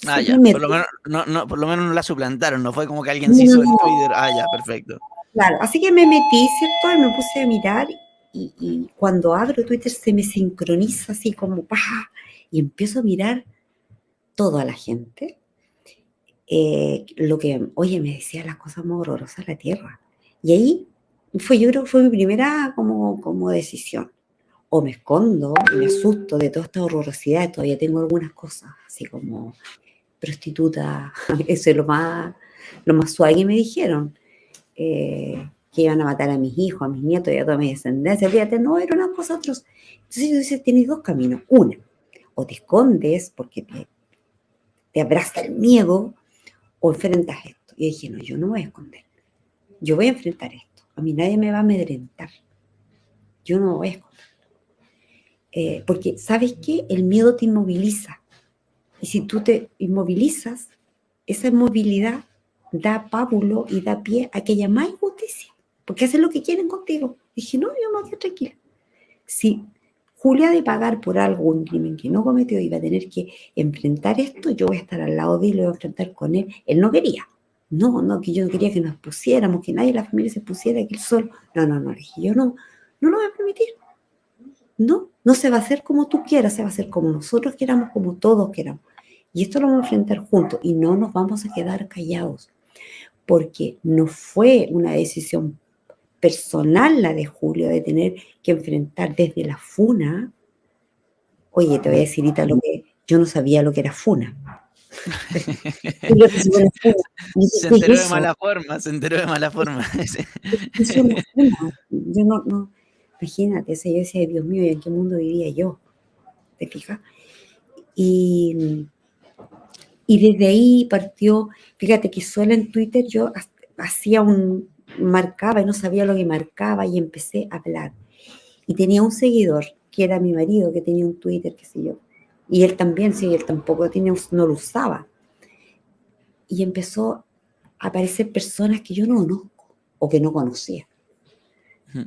Ya, me por lo metí. menos por lo menos no la suplantaron, no fue como que alguien No, se no, hizo el no, Twitter. Ya, perfecto. claro, así que me metí, ¿cierto? Y me puse a mirar y cuando abro Twitter se me sincroniza así como ¡pah! Y empiezo a mirar toda la gente. Lo que, oye, me decía las cosas más horrorosas de la tierra. Y ahí yo creo que fue mi primera como decisión. O me escondo y me asusto de toda esta horrorosidad, todavía tengo algunas cosas, así como prostituta, eso es lo más suave que me dijeron. Que iban a matar a mis hijos, a mis nietos y a toda mi descendencia. Fíjate, no, era una cosa atroz. Entonces yo decía, tienes dos caminos. Una, o te escondes porque te abraza el miedo, o enfrentas esto. Y dije, no, yo no me voy a esconder. yo voy a enfrentar esto. A mí nadie me va a amedrentar. Yo no me voy a esconder. Porque, ¿sabes qué? El miedo te inmoviliza. Y si tú te inmovilizas, esa inmovilidad da pábulo y da pie a que haya más injusticia. Porque hacen lo que quieren contigo. Dije, no, yo me voy a quedar tranquila. Si Julia ha de pagar por algo, un crimen que no cometió, y va a tener que enfrentar esto, yo voy a estar al lado de él y lo voy a enfrentar con él. Él no quería. No, que yo no quería que nos pusiéramos, que nadie de la familia se pusiera, que él solo. No, dije, yo no lo voy a permitir. No se va a hacer como tú quieras, se va a hacer como nosotros queramos, como todos queramos. Y esto lo vamos a enfrentar juntos y no nos vamos a quedar callados, porque no fue una decisión personal la de Julio de tener que enfrentar desde la funa. Oye, te voy a decir, Ítalo, que yo no sabía lo que era funa. Se enteró de mala forma. Es una funa. Yo no, imagínate, yo decía, Dios mío, ¿y en qué mundo vivía yo? ¿Te fijas? Y desde ahí partió, fíjate que sola en Twitter yo marcaba y no sabía lo que marcaba y empecé a hablar. Y tenía un seguidor, que era mi marido, que tenía un Twitter, qué sé yo. Y él también, sí, él tampoco no lo usaba. Y empezó a aparecer personas que yo no conozco o que no conocía.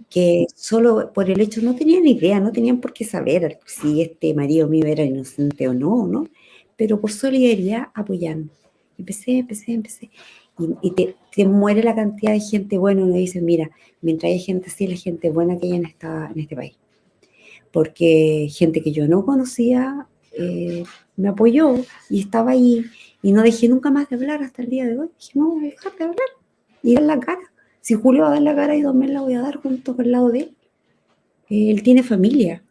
Que solo por el hecho no tenían idea, no tenían por qué saber si este marido mío era inocente o no, pero por solidaridad apoyando. Empecé. Y te muere la cantidad de gente buena. Uno dice, mira, mientras hay gente así, la gente buena que hay en este país. Porque gente que yo no conocía me apoyó y estaba ahí y no dejé nunca más de hablar hasta el día de hoy. Dije, no voy a dejar de hablar y dar la cara. Si Julio va a dar la cara, y también la voy a dar junto con el lado de él. Él tiene familia,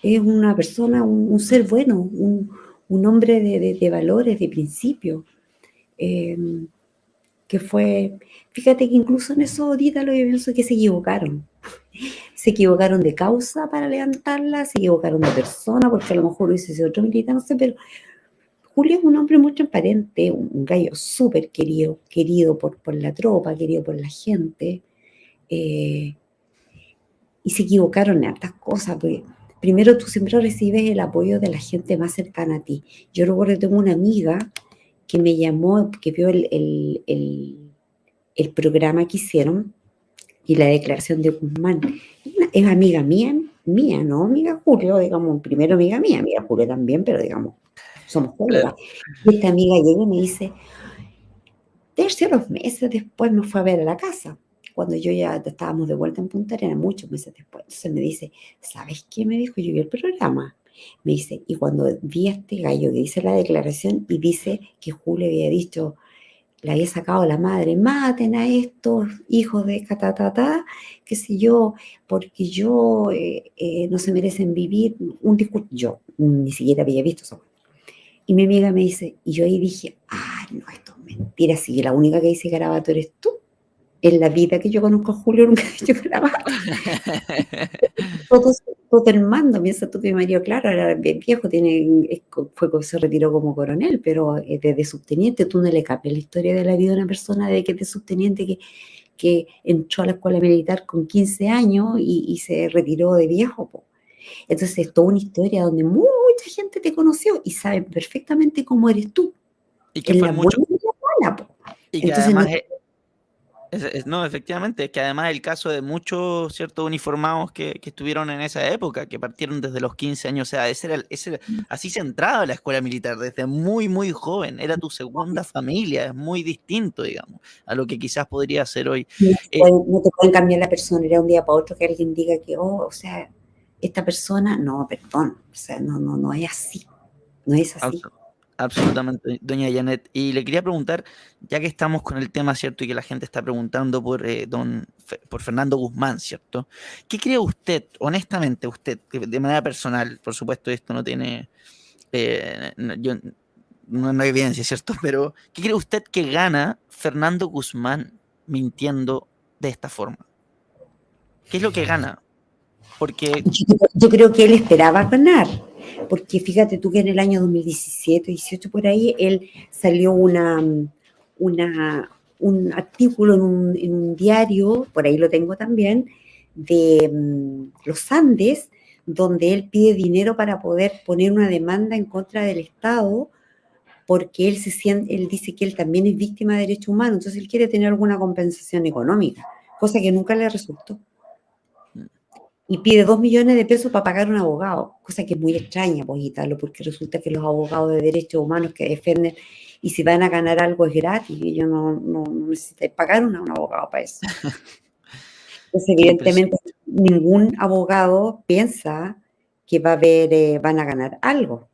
es una persona, un ser bueno, un hombre de valores, de principios, que fue, fíjate que incluso en eso ahorita lo yo pienso que se equivocaron de causa para levantarla, se equivocaron de persona, porque a lo mejor lo hizo otro militar, no sé, pero Julio es un hombre muy transparente, un gallo súper querido por la tropa, querido por la gente, y se equivocaron en hartas cosas, porque primero tú siempre recibes el apoyo de la gente más cercana a ti. Yo recuerdo que tengo una amiga que me llamó, que vio el programa que hicieron y la declaración de Guzmán. Es amiga mía, no amiga Julio, digamos, primero amiga mía, amiga Julio también, pero digamos, somos colegas. Y esta amiga llega y me dice, terceros meses después me fue a ver a la casa, cuando yo ya estábamos de vuelta en Punta Arenas, muchos meses después. Entonces me dice, ¿sabes qué? Me dijo, yo vi el programa. Me dice, y cuando vi a este gallo que dice la declaración y dice que Julio había dicho, le había sacado la madre, maten a estos hijos de catatata, qué sé yo, porque yo no se merecen vivir un discurso. Yo ni siquiera había visto eso. Y mi amiga me dice, y yo ahí dije, no, esto es mentira, si la única que dice garabato eres tú. En la vida que yo conozco a Julio nunca he dicho garabato. Todo el mando, piensa tú que mi marido, claro, era bien viejo, se retiró como coronel, pero desde subteniente tú no le cambias la historia de la vida de una persona de que es de subteniente que entró a la escuela militar con 15 años y se retiró de viejo. Po. Entonces es toda una historia donde mucha gente te conoció y sabe perfectamente cómo eres tú. Y que fue mucho. Mala, po. Y que entonces, además no, efectivamente, es que además el caso de muchos ciertos uniformados que estuvieron en esa época, que partieron desde los 15 años, o sea, así se entraba a la escuela militar, desde muy, muy joven, era tu segunda familia, es muy distinto, digamos, a lo que quizás podría ser hoy. No te pueden cambiar la personalidad de un día para otro, que alguien diga que, o sea, esta persona, no, perdón, o sea, no es así, no es así. Absolutamente, doña Janet. Y le quería preguntar, ya que estamos con el tema, ¿cierto? Y que la gente está preguntando por Fernando Guzmán, ¿cierto? ¿Qué cree usted, honestamente, de manera personal? Por supuesto, esto no tiene, no hay evidencia, ¿cierto? Pero, ¿qué cree usted que gana Fernando Guzmán mintiendo de esta forma? ¿Qué es lo que gana? Porque yo creo que él esperaba ganar. Porque fíjate tú que en el año 2017, 18 por ahí, él salió una un artículo en un diario, por ahí lo tengo también, de los Andes, donde él pide dinero para poder poner una demanda en contra del Estado, porque él dice que él también es víctima de derechos humanos, entonces él quiere tener alguna compensación económica, cosa que nunca le resultó. Y pide 2 millones de pesos para pagar un abogado, cosa que es muy extraña, pues, Italo, porque resulta que los abogados de derechos humanos que defienden, y si van a ganar algo es gratis, y ellos no necesitan pagar un abogado para eso. Entonces, Qué impresión. evidentemente, ningún abogado piensa que van a ganar algo.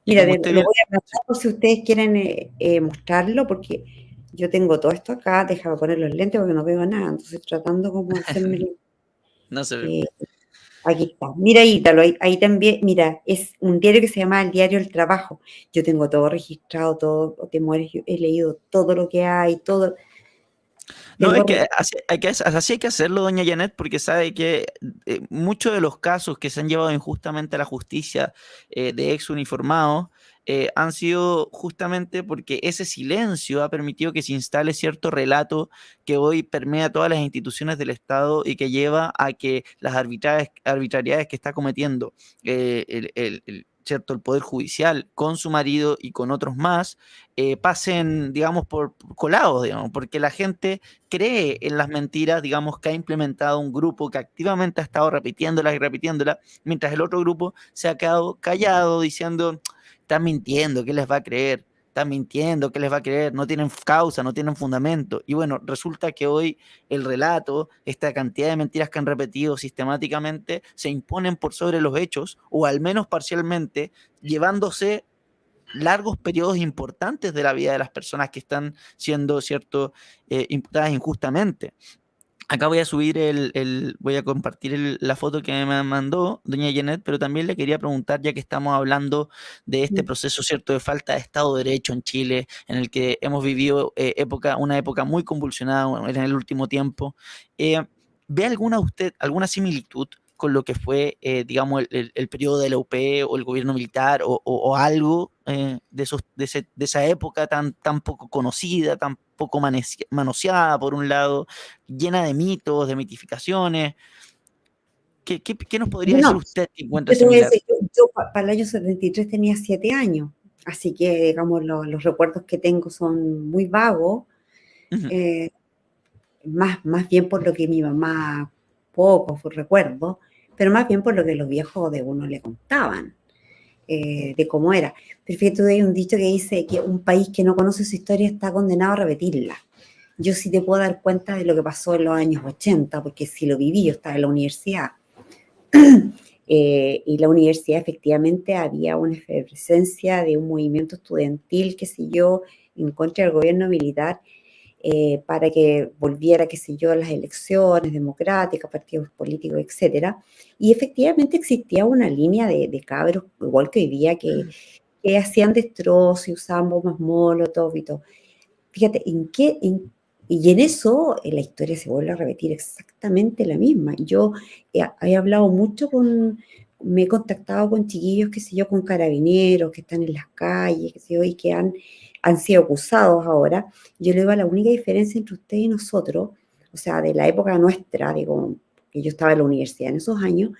Y Mira, como usted lo bien, voy a pasar por si ustedes quieren mostrarlo, porque yo tengo todo esto acá, déjame poner los lentes porque no veo nada, entonces tratando como de hacerme... no se eh, preocupe. aquí está, mira Ítalo, ahí también, mira, es un diario que se llama el Diario El Trabajo. Yo tengo todo registrado, todo, te mueres, yo he leído todo lo que hay, todo. No, Tengo es que así hay que hacerlo, doña Janet, porque sabe que muchos de los casos que se han llevado injustamente a la justicia de ex uniformados han sido justamente porque ese silencio ha permitido que se instale cierto relato que hoy permea todas las instituciones del Estado y que lleva a que las arbitrariedades que está cometiendo ¿cierto? El Poder Judicial con su marido y con otros más pasen, digamos, por colados, digamos, porque la gente cree en las mentiras, digamos, que ha implementado un grupo que activamente ha estado repitiéndolas y repitiéndolas, mientras el otro grupo se ha quedado callado diciendo, están mintiendo, ¿qué les va a creer? Están mintiendo, ¿qué les va a creer? No tienen causa, no tienen fundamento. Y bueno, resulta que hoy el relato, esta cantidad de mentiras que han repetido sistemáticamente, se imponen por sobre los hechos, o al menos parcialmente, llevándose largos periodos importantes de la vida de las personas que están siendo, ¿cierto?, imputadas injustamente. Acá voy a subir voy a compartir la foto que me mandó doña Janet, pero también le quería preguntar, ya que estamos hablando de este proceso, ¿cierto?, de falta de Estado de Derecho en Chile, en el que hemos vivido una época muy convulsionada en el último tiempo. Eh, ¿Ve alguna similitud con lo que fue, digamos, el periodo de la UP o el gobierno militar o algo de esa época tan poco conocida, tan poco manoseada por un lado, llena de mitos, de mitificaciones? ¿Qué nos podría decir Bueno, usted que encuentra yo te voy a similar? decir, yo para el año 73 tenía 7 años, así que, digamos, los recuerdos que tengo son muy vagos, Ujú. eh, más bien por lo que mi mamá, poco recuerdo, pero más bien por lo que los viejos de uno le contaban, de cómo era. Pero fíjate, hay un dicho que dice que un país que no conoce su historia está condenado a repetirla. Yo sí te puedo dar cuenta de lo que pasó en los años 80, porque sí lo viví, yo estaba en la universidad. Y la universidad efectivamente había una efervescencia de un movimiento estudiantil, qué sé yo, en contra del gobierno militar, para que volviera, qué sé yo, a las elecciones democráticas, partidos políticos, etcétera. Y efectivamente existía una línea de cabros, igual que hoy día, que hacían destrozos y usaban bombas molotov y todo. Fíjate, y en eso la historia se vuelve a repetir exactamente la misma. Yo he hablado mucho me he contactado con chiquillos, qué sé yo, con carabineros que están en las calles, qué sé yo, y que han sido acusados ahora. Yo le digo, la única diferencia entre usted y nosotros, o sea, de la época nuestra, digo, que yo estaba en la universidad en esos años,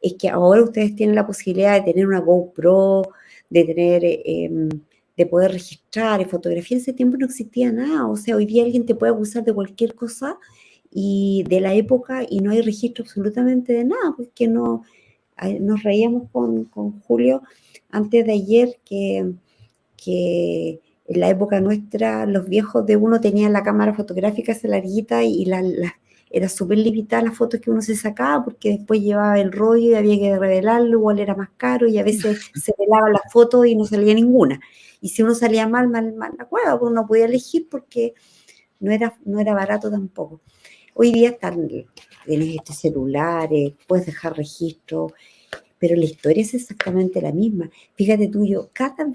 es que ahora ustedes tienen la posibilidad de tener una GoPro, de tener... de poder registrar y fotografía. En ese tiempo no existía nada, o sea, hoy día alguien te puede acusar de cualquier cosa y de la época y no hay registro absolutamente de nada, porque nos reíamos con Julio antes de ayer que en la época nuestra los viejos de uno tenían la cámara fotográfica esa larguita y era súper limitada las fotos que uno se sacaba porque después llevaba el rollo y había que revelarlo, igual era más caro y a veces se velaban las fotos y no salía ninguna. Y si uno salía mal la cueva, pues uno podía elegir porque no era barato tampoco. Hoy día tienes celulares, puedes dejar registro, pero la historia es exactamente la misma. Fíjate tú, cada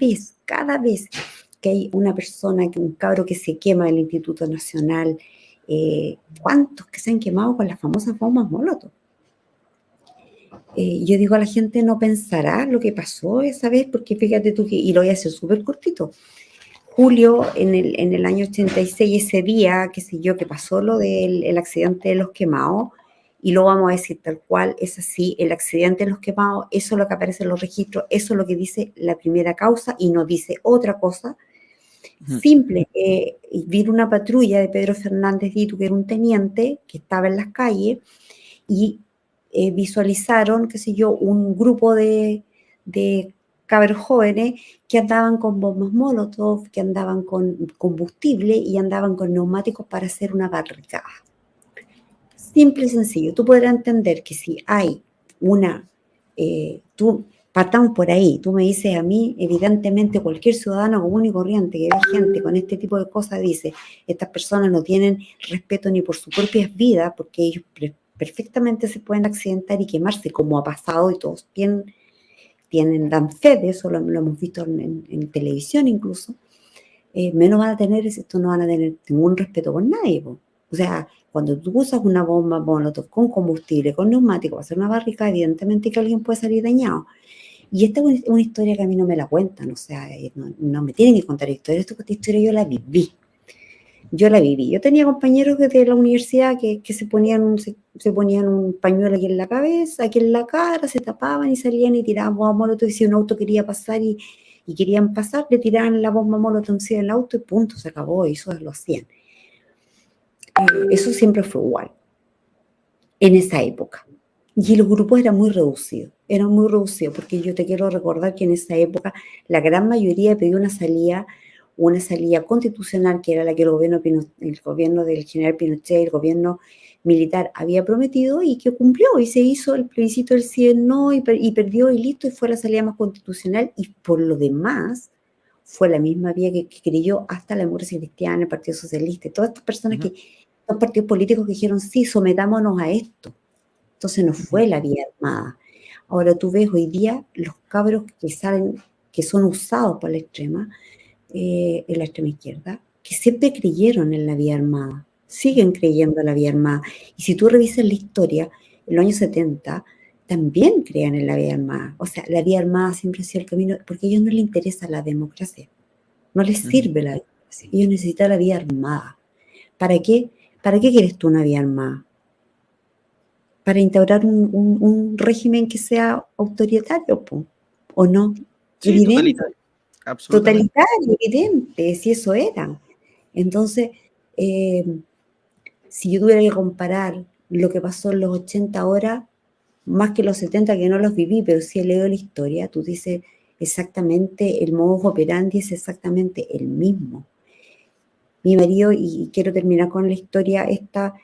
vez que hay una persona, un cabro que se quema del Instituto Nacional, ¿cuántos que se han quemado con las famosas bombas molotov? Yo digo, a la gente no pensará lo que pasó esa vez, porque fíjate tú y lo voy a hacer súper cortito. julio, en el año 86, ese día, qué sé yo, que pasó lo del el accidente de Los Quemados, y lo vamos a decir tal cual, es así, el accidente de Los Quemados, eso es lo que aparece en los registros, eso es lo que dice la primera causa y no dice otra cosa. Ujú. Simple, vino una patrulla de Pedro Fernández Ditu, que era un teniente, que estaba en las calles, y visualizaron, qué sé yo, un grupo de cabros jóvenes que andaban con bombas molotov, que andaban con combustible y andaban con neumáticos para hacer una barricada. Simple y sencillo. Tú podrás entender que si hay una, partamos por ahí, tú me dices a mí, evidentemente cualquier ciudadano común y corriente que ve gente con este tipo de cosas dice, estas personas no tienen respeto ni por sus propias vidas, porque ellos perfectamente se pueden accidentar y quemarse, como ha pasado, y todos dan fe de eso, lo hemos visto en televisión incluso. Menos van a tener, esto no van a tener ningún respeto por nadie, po. O sea, cuando tú usas una bomba molotov con combustible, con neumático, para hacer una barrica, evidentemente que alguien puede salir dañado. Y esta es una historia que a mí no me la cuentan, o sea, no me tienen que contar historias, esta historia yo la viví. Yo la viví. Yo tenía compañeros de la universidad que se ponían un pañuelo aquí en la cabeza, aquí en la cara, se tapaban y salían y tiraban bomba molotov, y si un auto quería pasar y querían pasar, le tiraban la bomba molotov encima del auto y punto, se acabó, y eso lo hacían. Eso siempre fue igual, en esa época. Y los grupos eran muy reducidos, porque yo te quiero recordar que en esa época la gran mayoría pidió una salida constitucional, que era la que el gobierno del general Pinochet, el gobierno militar había prometido y que cumplió, y se hizo el plebiscito del sí, el no, y perdió, y listo, y fue la salida más constitucional, y por lo demás fue la misma vía que creyó hasta la Democracia Cristiana, el Partido Socialista, y todas estas personas Ujú. los partidos políticos que dijeron, sí, sometámonos a esto. Entonces no fue la vía armada. Ahora tú ves hoy día los cabros que salen, que son usados por la extrema izquierda, que siempre creyeron en la vía armada, siguen creyendo en la vía armada. Y si tú revisas la historia, en los años 70, también creían en la vía armada. O sea, la vía armada siempre ha sido el camino, porque a ellos no les interesa la democracia, no les sirve la democracia, ellos necesitan la vía armada. ¿Para qué? ¿Para qué quieres tú una vía armada? Para instaurar un régimen que sea autoritario, ¿o no? Sí, Evidente, totalitario. Absolutamente. totalitario, evidente, si eso era. Entonces, eh, si yo tuviera que comparar lo que pasó en los 80 ahora, más que los 70 que no los viví, pero sí he leído la historia, tú dices exactamente, el modus operandi es exactamente el mismo. Mi marido, y quiero terminar con la historia esta,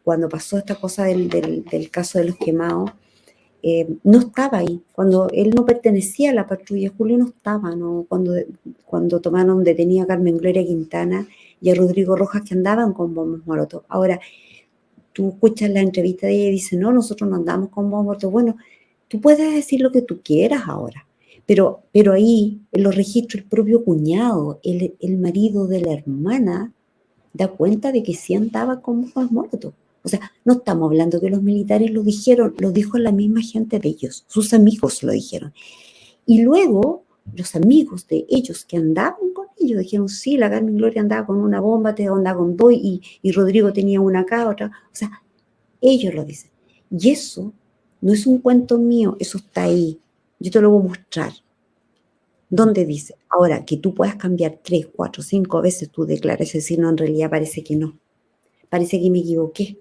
cuando pasó esta cosa del caso de Los Quemados, no estaba ahí. Cuando él no pertenecía a la patrulla, Julio no estaba, ¿no? Cuando tomaron detenida a Carmen Gloria Quintana y a Rodrigo Rojas, que andaban con bombas molotov. Ahora, tú escuchas la entrevista de ella y dice, no, nosotros no andamos con bombas molotov. Bueno, tú puedes decir lo que tú quieras ahora, pero ahí, en los registros, el propio cuñado, el marido de la hermana, da cuenta de que sí andaba con bombas molotov. O sea, no estamos hablando que los militares lo dijeron, lo dijo la misma gente de ellos, sus amigos lo dijeron. Y luego, los amigos de ellos que andaban con ellos dijeron, sí, la Carmen Gloria andaba con una bomba, te andaba con dos, y Rodrigo tenía una acá, otra. O sea, ellos lo dicen. Y eso no es un cuento mío, eso está ahí. Yo te lo voy a mostrar. ¿Dónde dice? Ahora, que tú puedas cambiar 3, 4, 5 veces tu declaración, decir, no, en realidad parece que no. Parece que me equivoqué.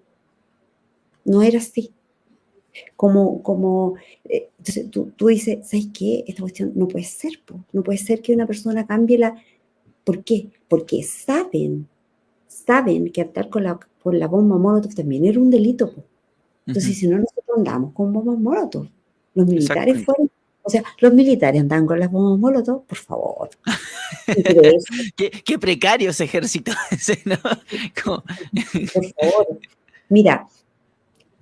No era así. Entonces tú dices, ¿sabes qué? Esta cuestión no puede ser, po. No puede ser que una persona cambie la... ¿Por qué? Porque saben que andar con la bomba molotov también era un delito, po. Entonces, si no, nosotros andamos con bombas molotov. Los militares Exactamente. fueron... O sea, los militares andan con las bombas molotov, por favor. Pero eso, Qué precario ese ejército ese, ¿no? Como- por favor. Mira,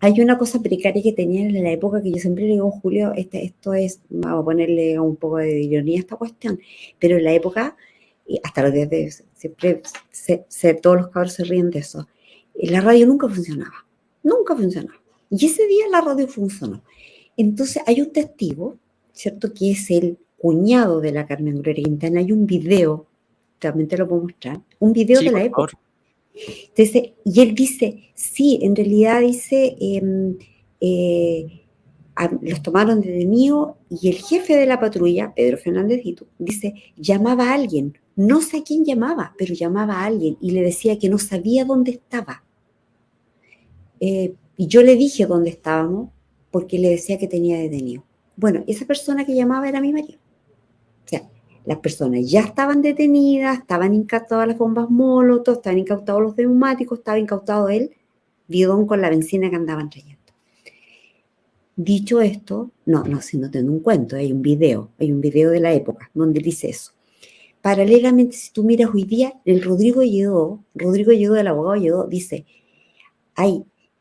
hay una cosa precaria que tenían en la época que yo siempre le digo, Julio, esto es, vamos a ponerle un poco de ironía a esta cuestión, pero en la época, y hasta los días de hoy, siempre todos los cabros se ríen de eso, la radio nunca funcionaba, nunca funcionaba. Y ese día la radio funcionó. Entonces hay un testigo, ¿cierto? Que es cuñado de la Carmen Gloria Quintana. Hay un video, también te lo puedo mostrar, un video Sí, de la por época. favor. Entonces, y él dice, sí, en realidad dice, los tomaron detenidos y el jefe de la patrulla, Pedro Fernández Ditu, dice, llamaba a alguien, no sé a quién llamaba, pero llamaba a alguien y le decía que no sabía dónde estaba. Y yo le dije dónde estábamos porque le decía que tenía detenido. Bueno, esa persona que llamaba era mi marido. O sea, las personas ya estaban detenidas, estaban incautadas las bombas Molotov, estaban incautados los neumáticos, estaba incautado el bidón con la benzina que andaban trayendo. Dicho esto, si no tengo un cuento, hay un video de la época donde dice eso. Paralelamente, si tú miras hoy día, el Rodrigo Lledó, el abogado Lledó, dice,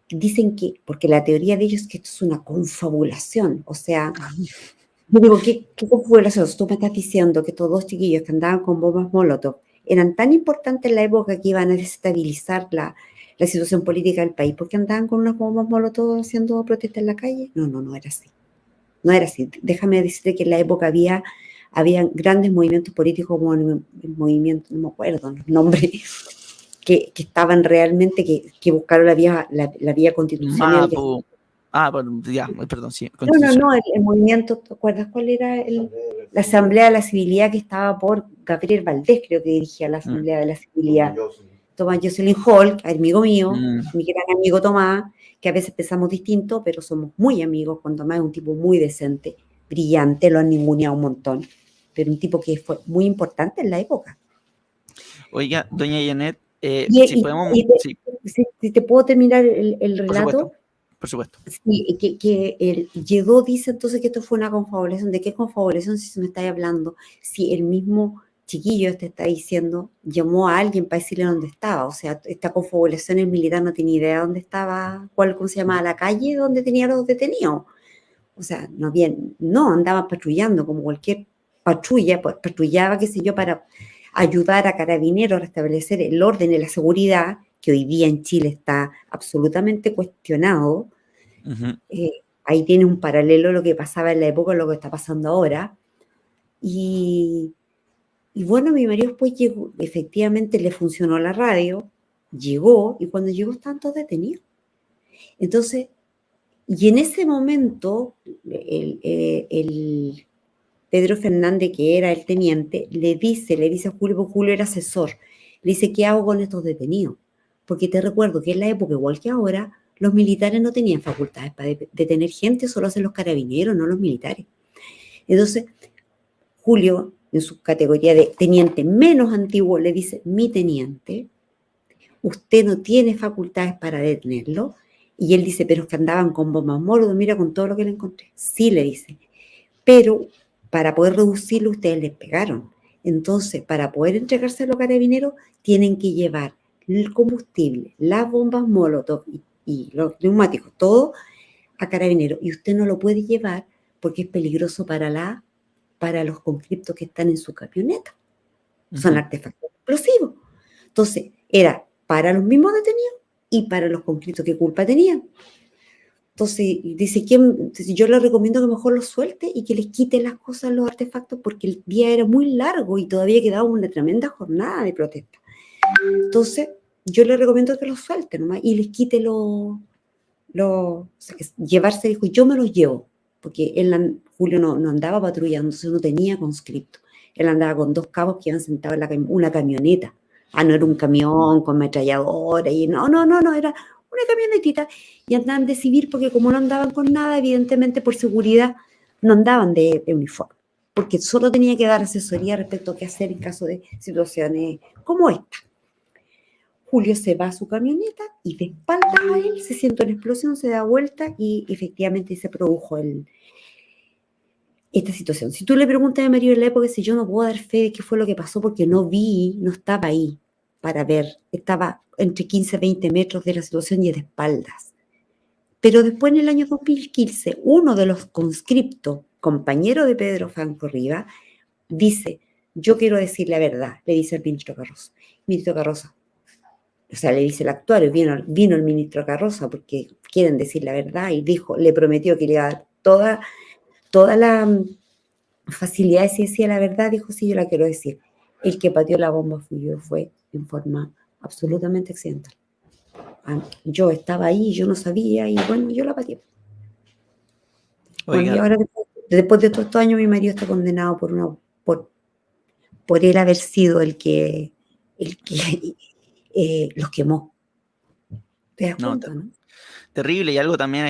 dicen que, porque la teoría de ellos es que esto es una confabulación, o sea, yo digo, ¿qué confabulación? Tú me estás diciendo que estos dos chiquillos que andaban con bombas Molotov eran tan importantes en la época que iban a desestabilizar la situación política del país, porque andaban con unas bombas Molotov haciendo protesta en la calle. No era así. No era así. Déjame decirte que en la época había grandes movimientos políticos como el movimiento, no me acuerdo los nombres, que estaban realmente, que buscaron la vía constitucional. Mapu. Ya, perdón, sí, No, constitución. el movimiento, ¿te acuerdas cuál era? La Asamblea de la Civilidad, que estaba por Gabriel Valdés, creo que dirigía la Asamblea de la Civilidad. Tomás Jocelyn Hall, amigo mío, mi gran amigo Tomás, que a veces pensamos distinto, pero somos muy amigos, con Tomás es un tipo muy decente, brillante, lo han ninguneado un montón, pero un tipo que fue muy importante en la época. Oiga, doña Janet, si podemos... Sí, Si te puedo terminar el relato. por supuesto. Sí, que el Lledó dice entonces que esto fue una confabulación. ¿De qué confabulación si se me está hablando? Si el mismo chiquillo te está diciendo, llamó a alguien para decirle dónde estaba. O sea, esta confabulación, el militar no tenía idea dónde estaba, ¿cómo se llamaba la calle donde tenía los detenidos? O sea, no, andaba patrullando como cualquier patrulla, pues patrullaba, qué sé yo, para ayudar a Carabineros a restablecer el orden y la seguridad, que hoy día en Chile está absolutamente cuestionado. Ahí tiene un paralelo lo que pasaba en la época, lo que está pasando ahora. Y bueno, mi marido después llegó, efectivamente le funcionó la radio, llegó, y cuando llegó estaban todos detenidos. Entonces, y en ese momento, el Pedro Fernández, que era el teniente, le dice a Julio, porque Julio era asesor, le dice, ¿qué hago con estos detenidos? Porque te recuerdo que en la época, igual que ahora, los militares no tenían facultades para detener gente, solo hacen los carabineros, no los militares. Entonces, Julio, en su categoría de teniente menos antiguo, le dice, mi teniente, usted no tiene facultades para detenerlo. Y él dice, pero es que andaban con bombas Molotov, mira con todo lo que le encontré. Sí, le dice, pero para poder reducirlo ustedes les pegaron. Entonces, para poder entregarse a los carabineros, tienen que llevar el combustible, las bombas Molotov y los neumáticos, todo a carabineros. Y usted no lo puede llevar porque es peligroso para los conscriptos que están en su camioneta. Son artefactos explosivos. Entonces, era para los mismos detenidos y para los conscriptos. ¿Qué culpa tenían? Entonces, dice, yo le recomiendo que mejor los suelte y que les quite las cosas, los artefactos, porque el día era muy largo y todavía quedaba una tremenda jornada de protesta. Entonces, yo le recomiendo que los suelte nomás y les quite o sea, llevarse, dijo, yo me los llevo, porque Julio no andaba patrullando, entonces no tenía conscripto. Él andaba con dos cabos que iban sentados en una camioneta. No era un camión con ametralladora, y no, era una camionetita, y andaban de civil porque como no andaban con nada, evidentemente por seguridad no andaban de uniforme, porque solo tenía que dar asesoría respecto a qué hacer en caso de situaciones como esta. Julio se va a su camioneta y de espaldas a él se siente una explosión, se da vuelta y efectivamente se produjo esta situación. Si tú le preguntas a Mario en la época, si yo no puedo dar fe de qué fue lo que pasó porque no estaba ahí para ver, estaba entre 15 y 20 metros de la situación y de espaldas. Pero después en el año 2015, uno de los conscriptos, compañero de Pedro Franco Rivas, dice, yo quiero decir la verdad, le dice al ministro Carroza. Ministro Carroza, o sea, le dice el actuario, vino el ministro Carroza porque quieren decir la verdad y le prometió que le iba a dar toda facilidad si decía la verdad, dijo, sí, yo la quiero decir. El que pateó la bomba fui yo, fue en forma absolutamente accidental. Yo estaba ahí, yo no sabía, y bueno, yo la pateé. Bueno, y Oiga, ahora después de todos estos años, mi marido está condenado por él haber sido el que los quemó. ¿Te das no, cuenta, no? terrible. Y algo también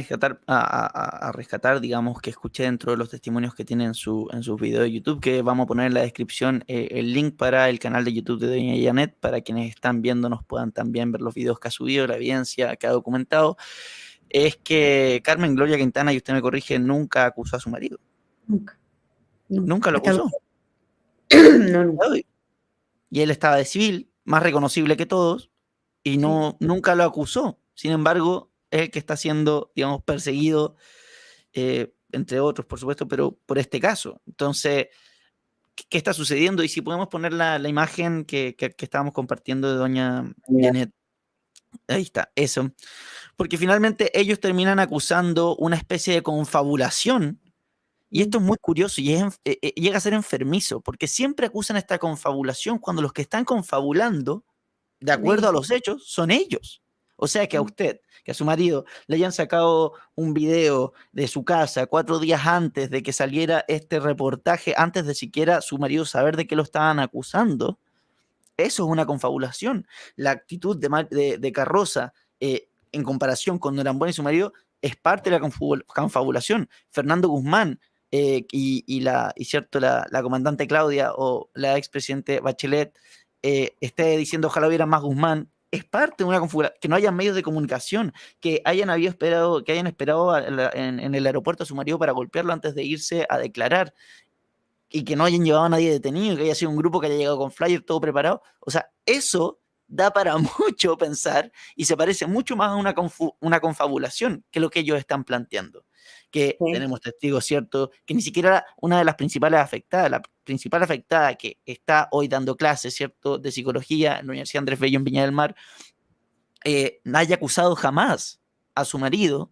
a rescatar, digamos, que escuché dentro de los testimonios que tiene en sus videos de YouTube, que vamos a poner en la descripción el link para el canal de YouTube de doña Janet, para quienes están viéndonos puedan también ver los videos que ha subido, la evidencia que ha documentado, es que Carmen Gloria Quintana, y usted me corrige, nunca acusó a su marido. Nunca, nunca. Nunca lo Hasta acusó. no, nunca. Y él estaba de civil, más reconocible que todos, y Sí. nunca lo acusó. Sin embargo, es el que está siendo, digamos, perseguido, entre otros, por supuesto, pero por este caso. Entonces, ¿qué está sucediendo? Y si podemos poner la imagen que estábamos compartiendo de doña Janet. Ahí está, eso. Porque finalmente ellos terminan acusando una especie de confabulación. Y esto es muy curioso y llega a ser enfermizo, porque siempre acusan esta confabulación cuando los que están confabulando, de acuerdo a los hechos, son ellos. O sea que a usted, que a su marido, le hayan sacado un video de su casa 4 días antes de que saliera este reportaje, antes de siquiera su marido saber de qué lo estaban acusando, eso es una confabulación. La actitud de Carroza, en comparación con Norambuena y su marido, es parte de la confabulación. Fernando Guzmán, cierto, la comandante Claudia o la expresidente Bachelet esté diciendo ojalá hubiera más Guzmán, es parte de una confabulación. Que no haya medios de comunicación, que hayan esperado en el aeropuerto a su marido para golpearlo antes de irse a declarar, y que no hayan llevado a nadie detenido, que haya sido un grupo que haya llegado con flyer todo preparado. O sea, eso da para mucho pensar y se parece mucho más a una confabulación que lo que ellos están planteando. Que Sí. tenemos testigos, ¿cierto? Que ni siquiera una de las principales afectadas, la principal afectada que está hoy dando clases, ¿cierto?, de psicología en la Universidad Andrés Bello en Viña del Mar, no haya acusado jamás a su marido,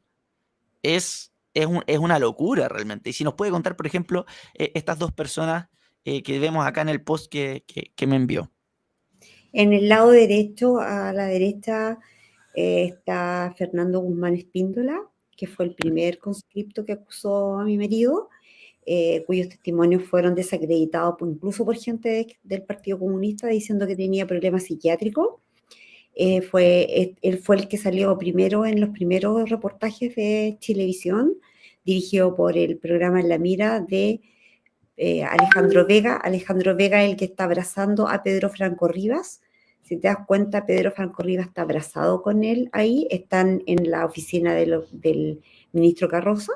es una locura realmente. Y si nos puede contar, por ejemplo, estas 2 personas que vemos acá en el post que me envió. En el lado derecho, a la derecha, está Fernando Guzmán Espíndola, que fue el primer conscripto que acusó a mi marido, cuyos testimonios fueron desacreditados incluso por gente del Partido Comunista diciendo que tenía problemas psiquiátricos. Él fue el que salió primero en los primeros reportajes de Chilevisión, dirigido por el programa En la Mira de Alejandro Vega. Alejandro Vega es el que está abrazando a Pedro Franco Rivas. Si te das cuenta, Pedro Franco Rivas está abrazado con él ahí, están en la oficina del ministro Carroza.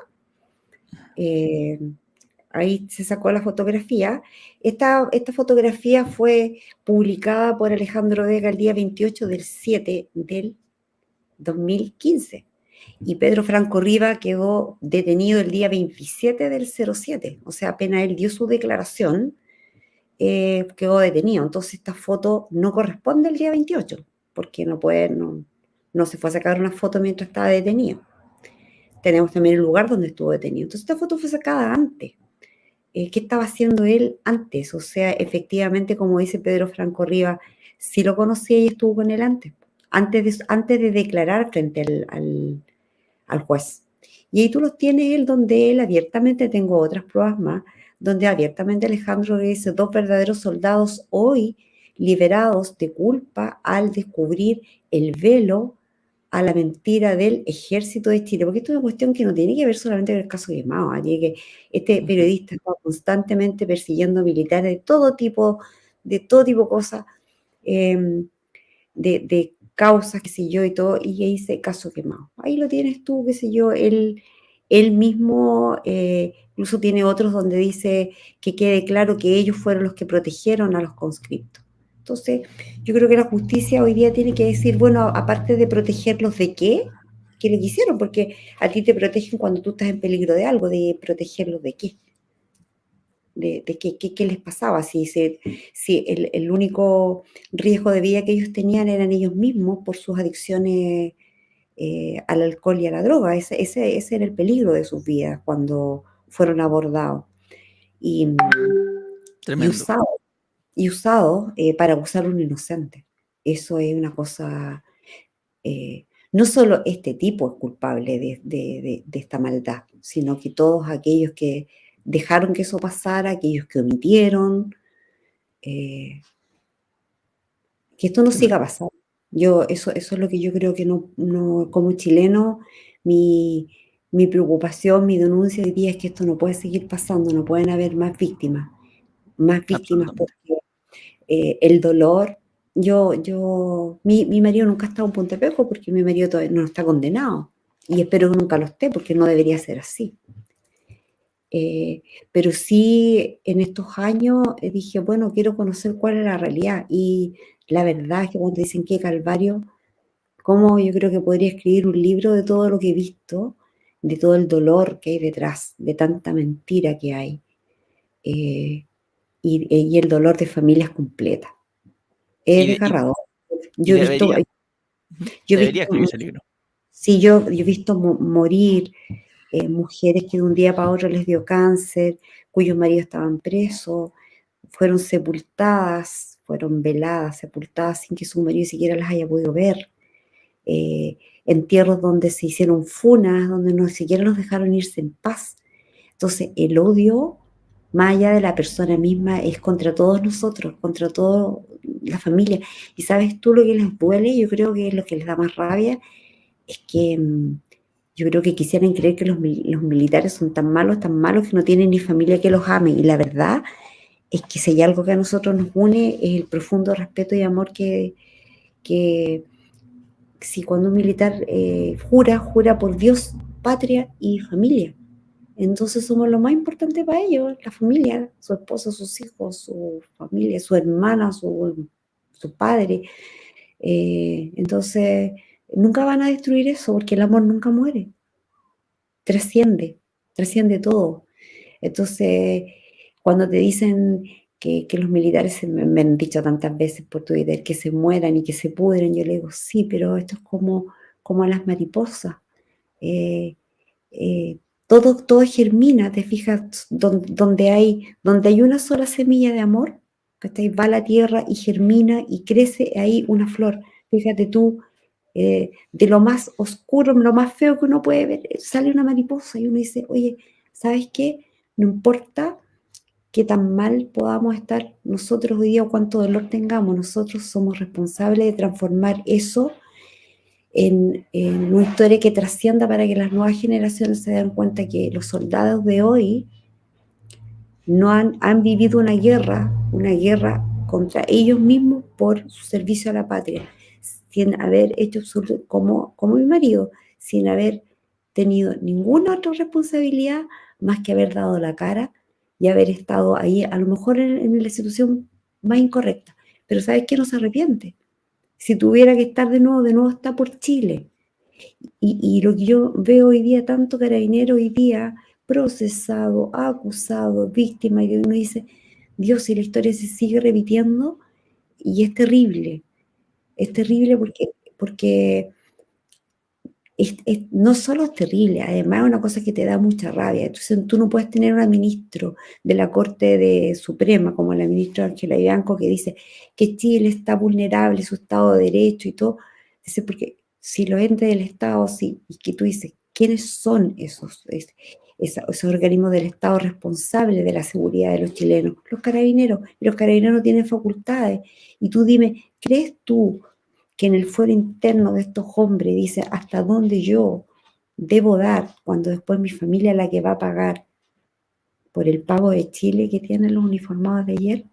Ahí se sacó la fotografía. Esta fotografía fue publicada por Alejandro Vega el día 28 del 7 del 2015. Y Pedro Franco Riva quedó detenido el día 27 del 07. O sea, apenas él dio su declaración, quedó detenido. Entonces esta foto no corresponde al día 28, porque no se fue a sacar una foto mientras estaba detenido. Tenemos también el lugar donde estuvo detenido. Entonces esta foto fue sacada antes. ¿Qué estaba haciendo él antes? O sea, efectivamente, como dice Pedro Franco Riva, sí lo conocía y estuvo con él antes de declarar frente al juez. Y ahí tú los tienes él, donde él abiertamente, tengo otras pruebas más, donde abiertamente Alejandro le dice 2 verdaderos soldados hoy liberados de culpa al descubrir el velo a la mentira del ejército de Chile, porque esto es una cuestión que no tiene que ver solamente con el caso Quemado, que este periodista está constantemente persiguiendo militares de todo tipo de cosas, de causas, qué sé yo, y todo, y ahí dice caso Quemado. Ahí lo tienes tú, qué sé yo, él mismo, incluso tiene otros donde dice que quede claro que ellos fueron los que protegieron a los conscriptos. Entonces, yo creo que la justicia hoy día tiene que decir, bueno, aparte de protegerlos de qué le quisieron, porque a ti te protegen cuando tú estás en peligro de algo, de protegerlos de qué. De qué les pasaba, si el único riesgo de vida que ellos tenían eran ellos mismos por sus adicciones al alcohol y a la droga. Ese era el peligro de sus vidas cuando fueron abordados. y, y Tremendo. usado para acusar a un inocente. Eso es una cosa, no solo este tipo es culpable de esta maldad, sino que todos aquellos que dejaron que eso pasara, aquellos que omitieron, que esto no siga pasando. Eso es lo que yo creo que no como chileno, mi preocupación, mi denuncia hoy día es que esto no puede seguir pasando, no pueden haber más víctimas Absolutamente. porque el dolor, mi marido nunca ha estado en Punta Peco porque mi marido todavía no está condenado y espero que nunca lo esté porque no debería ser así. Pero sí, en estos años dije, bueno, quiero conocer cuál es la realidad. Y la verdad es que cuando dicen qué calvario, cómo yo creo que podría escribir un libro de todo lo que he visto, de todo el dolor que hay detrás, de tanta mentira que hay, y el dolor de familias completas. Es Y, y, desgarrador. y Yo he visto, debería, yo he debería visto, escribir ese libro. sí, yo he visto morir mujeres que de un día para otro les dio cáncer, cuyos maridos estaban presos, fueron sepultadas, fueron veladas, sepultadas sin que su marido siquiera las haya podido ver. Entierros donde se hicieron funas, donde no siquiera los dejaron irse en paz. Entonces, el odio, más allá de la persona misma, es contra todos nosotros, contra toda la familia. Y sabes tú lo que les duele, yo creo que lo que les da más rabia es que yo creo que quisieran creer que los militares son tan malos que no tienen ni familia que los ame. Y la verdad es que si hay algo que a nosotros nos une es el profundo respeto y amor que si cuando un militar jura por Dios, patria y familia. Entonces somos lo más importante para ellos, la familia, su esposa, sus hijos, su familia, su hermana, su padre. Entonces, nunca van a destruir eso porque el amor nunca muere, trasciende todo. Entonces, cuando te dicen que los militares, me han dicho tantas veces por Twitter, que se mueran y que se pudren, yo le digo, sí, pero esto es como las mariposas. Eh, eh, todo germina, te fijas, donde hay una sola semilla de amor, ¿cachai? Va a la tierra y germina y crece ahí una flor. Fíjate tú, de lo más oscuro, lo más feo que uno puede ver, sale una mariposa y uno dice, oye, ¿sabes qué? No importa qué tan mal podamos estar nosotros hoy día o cuánto dolor tengamos, nosotros somos responsables de transformar eso en una historia que trascienda para que las nuevas generaciones se den cuenta que los soldados de hoy no han vivido una guerra contra ellos mismos por su servicio a la patria, sin haber hecho como mi marido, sin haber tenido ninguna otra responsabilidad más que haber dado la cara y haber estado ahí, a lo mejor en la situación más incorrecta. Pero ¿sabes qué? No se arrepiente. Si tuviera que estar de nuevo está por Chile. Y lo que yo veo hoy día, tanto carabinero hoy día, procesado, acusado, víctima, y uno dice, Dios, si la historia se sigue repitiendo, y es terrible porque no solo es terrible, además es una cosa que te da mucha rabia. Entonces tú no puedes tener un ministro de la Corte Suprema, como la ministra Ángela Bianco, que dice que Chile está vulnerable, su Estado de Derecho y todo. Dice, porque si los entes del Estado, sí, y que tú dices, ¿quiénes son esos organismos del Estado responsables de la seguridad de los chilenos? Los carabineros. Y los carabineros no tienen facultades. Y tú dime, ¿crees tú que en el fuero interno de estos hombres dice hasta dónde yo debo dar cuando después mi familia es la que va a pagar por el pago de Chile que tienen los uniformados de ayer?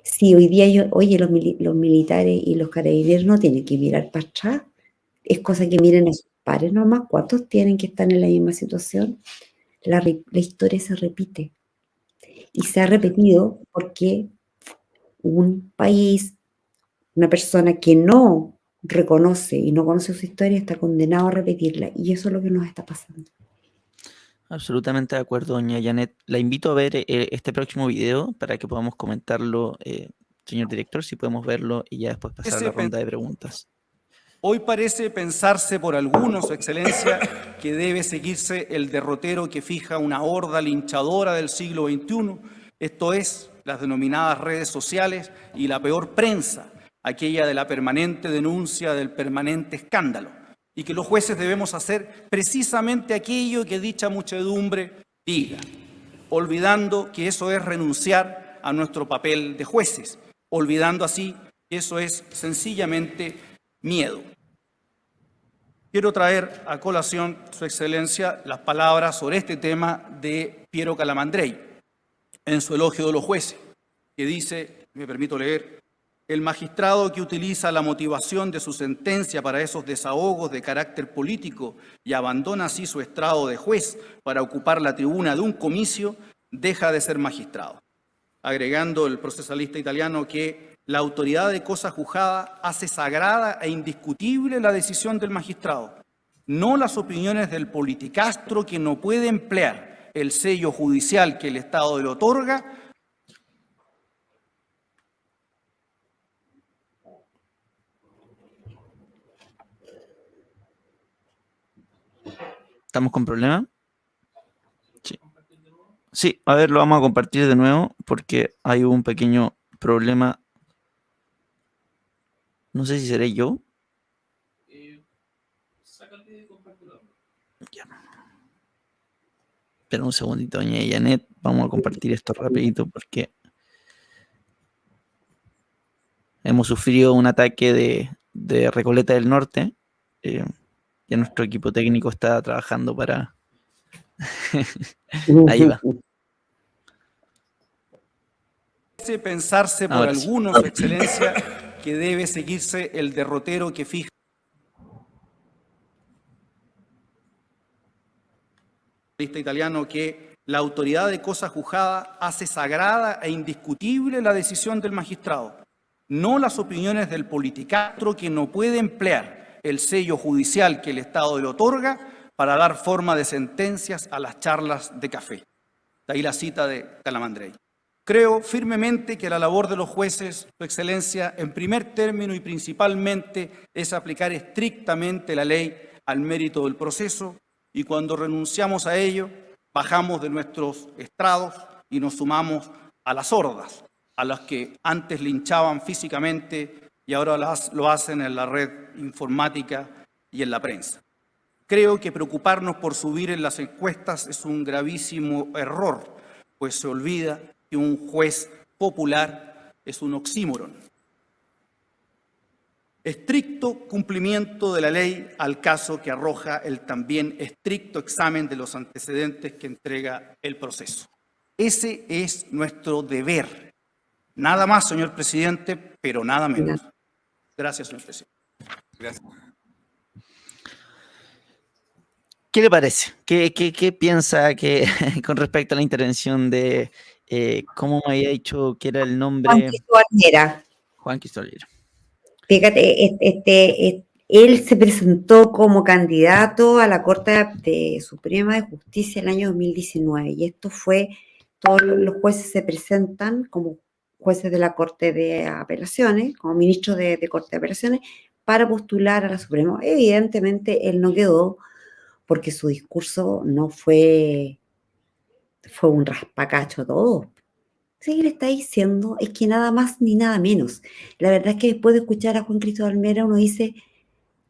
Si hoy día oye, los militares y los carabineros no tienen que mirar para atrás, es cosa que miren a sus pares nomás, ¿cuántos tienen que estar en la misma situación? La historia se repite y se ha repetido porque un país, una persona que no reconoce y no conoce su historia está condenado a repetirla y eso es lo que nos está pasando. Absolutamente de acuerdo, doña Janet. La invito a ver este próximo video para que podamos comentarlo, señor director, si podemos verlo y ya después pasar a la ronda de preguntas. Hoy parece pensarse por algunos, Su Excelencia, que debe seguirse el derrotero que fija una horda linchadora del siglo XXI, esto es, las denominadas redes sociales y la peor prensa, aquella de la permanente denuncia del permanente escándalo, y que los jueces debemos hacer precisamente aquello que dicha muchedumbre diga, olvidando que eso es renunciar a nuestro papel de jueces, olvidando así que eso es sencillamente miedo. Quiero traer a colación, Su Excelencia, las palabras sobre este tema de Piero Calamandrei, en su elogio de los jueces, que dice, me permito leer, el magistrado que utiliza la motivación de su sentencia para esos desahogos de carácter político y abandona así su estrado de juez para ocupar la tribuna de un comicio, deja de ser magistrado. Agregando el procesalista italiano que la autoridad de cosa juzgada hace sagrada e indiscutible la decisión del magistrado, no las opiniones del politicastro que no puede emplear el sello judicial que el Estado le otorga. ¿Estamos con problemas? Sí. Sí, a ver, lo vamos a compartir de nuevo porque hay un pequeño problema. No sé si seré yo. Ya. Espera un segundito, doña Janet. Vamos a compartir esto rapidito porque hemos sufrido un ataque de Recoleta del Norte. Ya nuestro equipo técnico está trabajando para... Ahí va. Pensarse por Ahora sí. algunos, Su Excelencia, que debe seguirse el derrotero que fija italiano que la autoridad de cosa juzgada hace sagrada e indiscutible la decisión del magistrado, no las opiniones del politicastro que no puede emplear el sello judicial que el Estado le otorga para dar forma de sentencias a las charlas de café. De ahí la cita de Calamandrei. Creo firmemente que la labor de los jueces, Su Excelencia, en primer término y principalmente, es aplicar estrictamente la ley al mérito del proceso, y cuando renunciamos a ello, bajamos de nuestros estrados y nos sumamos a las hordas, a las que antes linchaban físicamente y ahora lo hacen en la red informática y en la prensa. Creo que preocuparnos por subir en las encuestas es un gravísimo error, pues se olvida que un juez popular es un oxímoron. Estricto cumplimiento de la ley al caso que arroja el también estricto examen de los antecedentes que entrega el proceso. Ese es nuestro deber. Nada más, señor presidente, pero nada menos. Gracias, señor presidente. Gracias. ¿Qué le parece? ¿Qué piensa con respecto a la intervención de, cómo me había dicho que era el nombre? Juan Cristóbal Mera. Juan Cristóbal Mera. Fíjate, él se presentó como candidato a la Corte Suprema de Justicia el año 2019 y esto fue, todos los jueces se presentan como jueces de la Corte de Apelaciones, como ministros de Corte de Apelaciones, para postular a la Suprema. Evidentemente él no quedó porque su discurso no fue un raspacacho todo. Sí, le está diciendo es que nada más ni nada menos. La verdad es que después de escuchar a Juan Cristóbal Mera uno dice,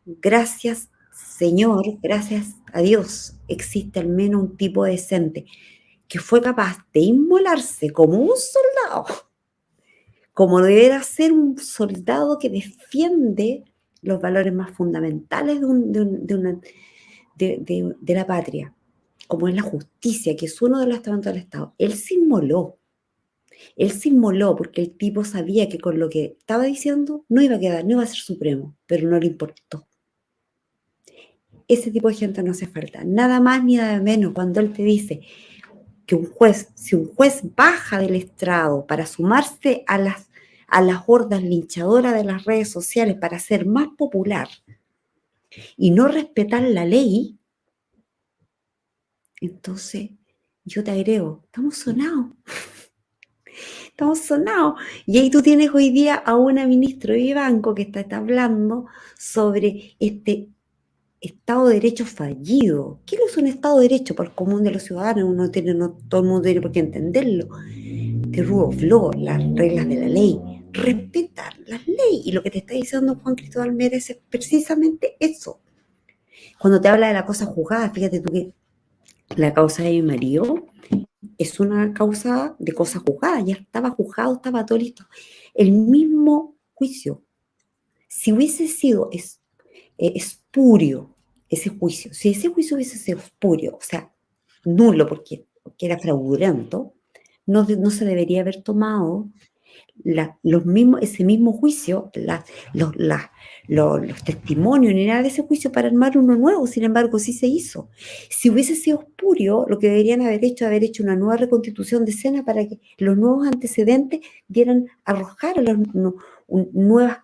gracias Señor, gracias a Dios, existe al menos un tipo decente que fue capaz de inmolarse como un soldado, como deberá ser un soldado que defiende los valores más fundamentales de la patria, como es la justicia, que es uno de los estamentos del Estado. Él se inmoló porque el tipo sabía que con lo que estaba diciendo no iba a quedar, no iba a ser supremo, pero no le importó. Ese tipo de gente no hace falta, nada más ni nada menos cuando él te dice que si un juez baja del estrado para sumarse a las hordas linchadoras de las redes sociales para ser más popular y no respetar la ley, entonces yo te agrego, estamos sonados. estamos sonados. Y ahí tú tienes hoy día a una ministra de banco que está hablando sobre este Estado de Derecho fallido. ¿Qué es un Estado de Derecho para el común de los ciudadanos? No todo el mundo tiene por qué entenderlo. The rule of law, las reglas de la ley. Respetar las leyes. Y lo que te está diciendo Juan Cristóbal Mérez es precisamente eso. Cuando te habla de la cosa juzgada, fíjate tú que la causa de mi marido es una causa de cosa juzgada, ya estaba juzgado, estaba todo listo. El mismo juicio, si hubiese sido espurio ese juicio, si ese juicio hubiese sido espurio, o sea, nulo porque era fraudulento, no se debería haber tomado ese mismo juicio, los testimonios ni nada de ese juicio para armar uno nuevo. Sin embargo, sí se hizo. Si hubiese sido espurio, lo que deberían haber hecho una nueva reconstitución de escena para que los nuevos antecedentes arrojar nuevas